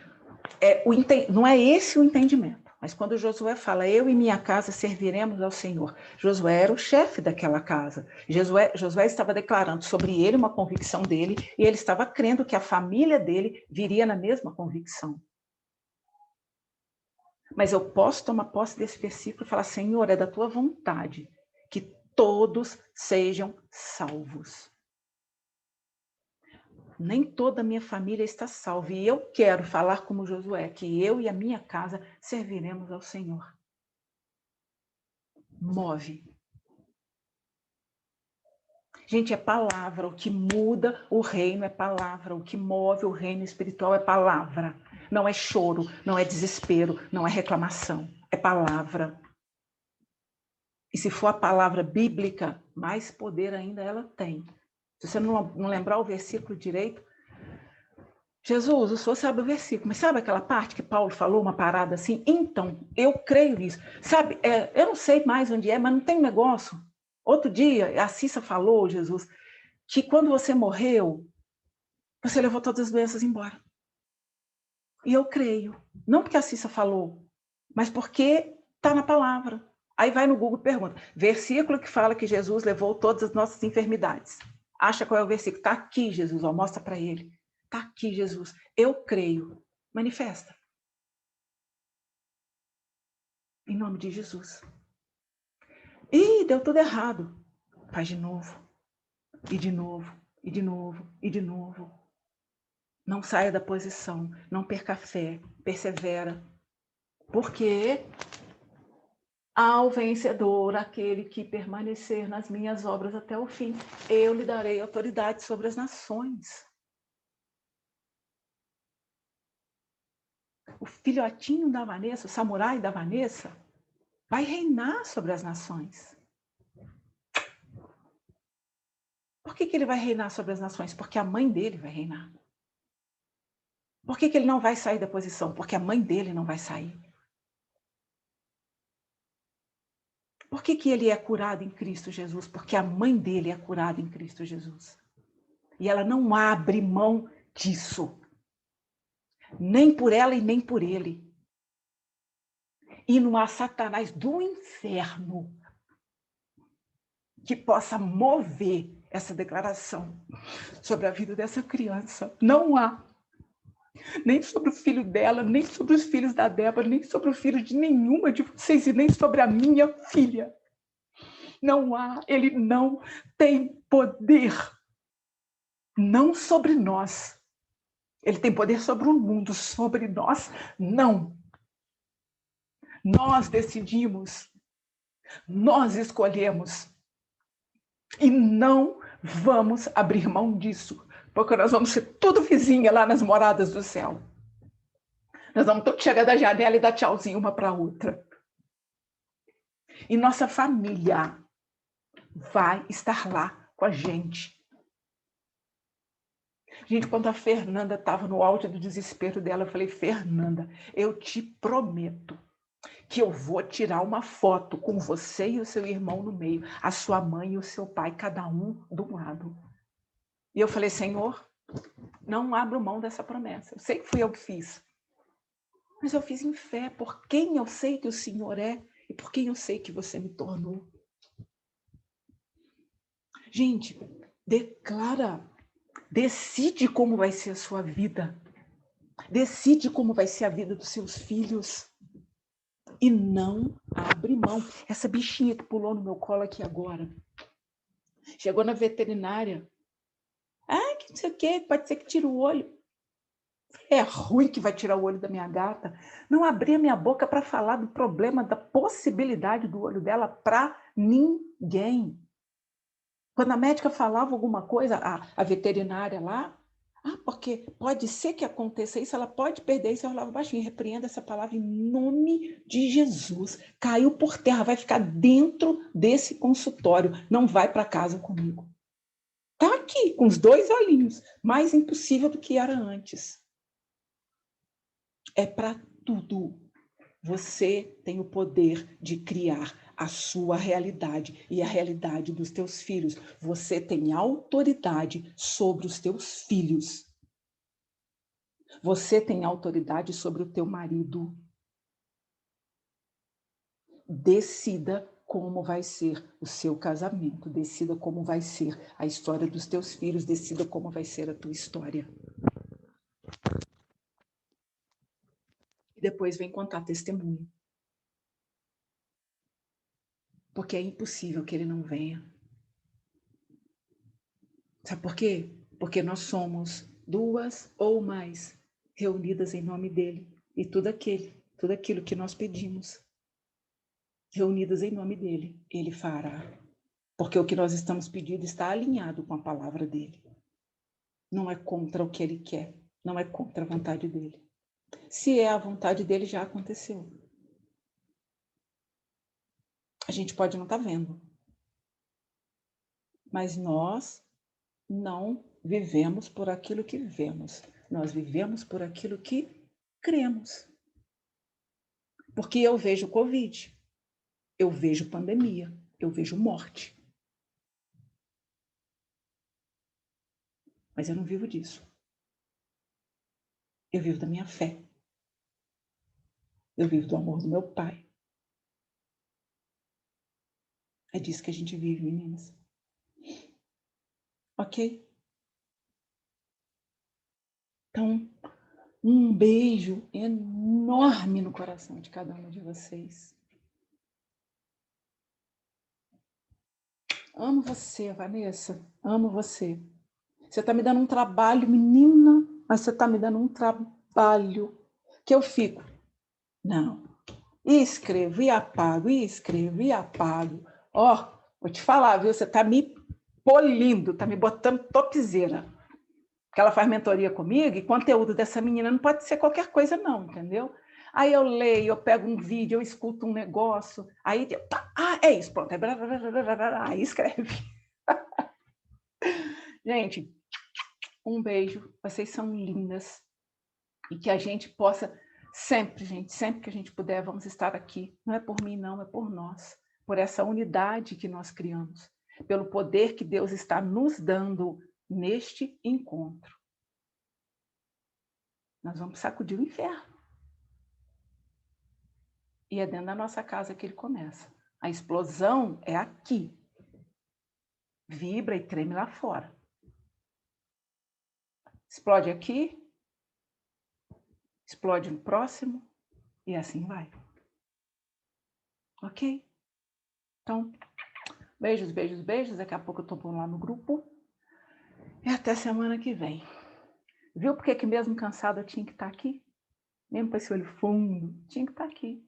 não é esse o entendimento. Mas quando Josué fala, eu e minha casa serviremos ao Senhor. Josué era o chefe daquela casa. Josué estava declarando sobre ele uma convicção dele e ele estava crendo que a família dele viria na mesma convicção. Mas eu posso tomar posse desse versículo e falar, Senhor, é da tua vontade que todos sejam salvos. Nem toda a minha família está salva. E eu quero falar como Josué, que eu e a minha casa serviremos ao Senhor. Move. Gente, é palavra. O que muda o reino é palavra. O que move o reino espiritual é palavra. Não é choro, não é desespero, não é reclamação. É palavra. E se for a palavra bíblica, mais poder ainda ela tem. Se você não lembrar o versículo direito, Jesus, o senhor sabe o versículo, mas sabe aquela parte que Paulo falou, uma parada assim? Então, eu creio nisso. Sabe, eu não sei mais onde é, mas não tem um negócio. Outro dia, a Cissa falou, Jesus, que quando você morreu, você levou todas as doenças embora. E eu creio. Não porque a Cissa falou, mas porque está na palavra. Aí vai no Google e pergunta, versículo que fala que Jesus levou todas as nossas enfermidades. Acha qual é o versículo? Está aqui, Jesus, ó, mostra para ele. Está aqui, Jesus. Eu creio. Manifesta. Em nome de Jesus. Ih, deu tudo errado. Faz de novo. E de novo. E de novo. E de novo. Não saia da posição. Não perca a fé. Persevera. Porque ao vencedor, aquele que permanecer nas minhas obras até o fim, eu lhe darei autoridade sobre as nações. O filhotinho da Vanessa, o samurai da Vanessa, vai reinar sobre as nações. Por que ele vai reinar sobre as nações? Porque a mãe dele vai reinar. Por que ele não vai sair da posição? Porque a mãe dele não vai sair. Por que ele é curado em Cristo Jesus? Porque a mãe dele é curada em Cristo Jesus. E ela não abre mão disso. Nem por ela e nem por ele. E não há Satanás do inferno que possa mover essa declaração sobre a vida dessa criança. Não há. nem sobre o filho dela, nem sobre os filhos da Débora, nem sobre o filho de nenhuma de vocês e nem sobre a minha filha. Não há, ele não tem poder, não sobre nós. Ele tem poder sobre o mundo, sobre nós, não. Nós decidimos, nós escolhemos e não vamos abrir mão disso, porque nós vamos ser tudo vizinha lá nas moradas do céu. Nós vamos todos chegar da janela e dar tchauzinho uma para a outra. E nossa família vai estar lá com a gente. Gente, quando a Fernanda estava no auge do desespero dela, eu falei, Fernanda, eu te prometo que eu vou tirar uma foto com você e o seu irmão no meio, a sua mãe e o seu pai, cada um de um lado. E eu falei, Senhor, não abro mão dessa promessa. Eu sei que fui eu que fiz, mas eu fiz em fé, por quem eu sei que o Senhor é e por quem eu sei que você me tornou. Gente, declara, decide como vai ser a sua vida. Decide como vai ser a vida dos seus filhos. E não abre mão. Essa bichinha que pulou no meu colo aqui agora, chegou na veterinária. Ah, que não sei o quê, pode ser que tire o olho. É ruim que vai tirar o olho da minha gata. Não abri a minha boca para falar do problema, da possibilidade do olho dela para ninguém. Quando a médica falava alguma coisa, a veterinária lá, porque pode ser que aconteça isso, ela pode perder isso, eu falava baixinho, repreenda essa palavra em nome de Jesus. Caiu por terra, vai ficar dentro desse consultório, não vai para casa comigo. Está aqui, com os 2 olhinhos, mais impossível do que era antes. É para tudo. Você tem o poder de criar a sua realidade e a realidade dos teus filhos. Você tem autoridade sobre os teus filhos. Você tem autoridade sobre o teu marido. Decida como vai ser o seu casamento. Decida como vai ser a história dos teus filhos. Decida como vai ser a tua história. E depois vem contar testemunho. Porque é impossível que ele não venha. Sabe por quê? Porque nós somos 2 ou mais reunidas em nome dele. E tudo aquilo que nós pedimos, reunidas em nome dele, ele fará. Porque o que nós estamos pedindo está alinhado com a palavra dele. Não é contra o que ele quer, não é contra a vontade dele. Se é a vontade dele, já aconteceu. A gente pode não estar vendo. Mas nós não vivemos por aquilo que vemos. Nós vivemos por aquilo que cremos. Porque eu vejo Covid, eu vejo pandemia, eu vejo morte. Mas eu não vivo disso. Eu vivo da minha fé. Eu vivo do amor do meu pai. É disso que a gente vive, meninas. Ok? Então, um beijo enorme no coração de cada uma de vocês. Amo você, Vanessa. Amo você. Você está me dando um trabalho, menina, mas você está me dando um trabalho que eu fico. Não. E escrevo, e apago, e escrevo, e apago. Vou te falar, viu? Você está me polindo, está me botando topzera. Porque ela faz mentoria comigo e o conteúdo dessa menina não pode ser qualquer coisa, não, entendeu? Aí eu leio, eu pego um vídeo, eu escuto um negócio, aí é isso, pronto. Aí escreve. Gente, um beijo, vocês são lindas. E que a gente possa sempre, gente, sempre que a gente puder, vamos estar aqui. Não é por mim, não, é por nós. Por essa unidade que nós criamos. Pelo poder que Deus está nos dando neste encontro. Nós vamos sacudir o inferno. E é dentro da nossa casa que ele começa. A explosão é aqui. Vibra e treme lá fora. Explode aqui, explode no próximo, e assim vai. Ok? Então, beijos, beijos, beijos. Daqui a pouco eu estou pondo lá no grupo. E até semana que vem. Viu por que mesmo cansada eu tinha que estar aqui? Mesmo com esse olho fundo, tinha que estar aqui.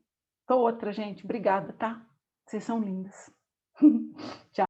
Tô outra, gente. Obrigada, tá? Vocês são lindas. Tchau.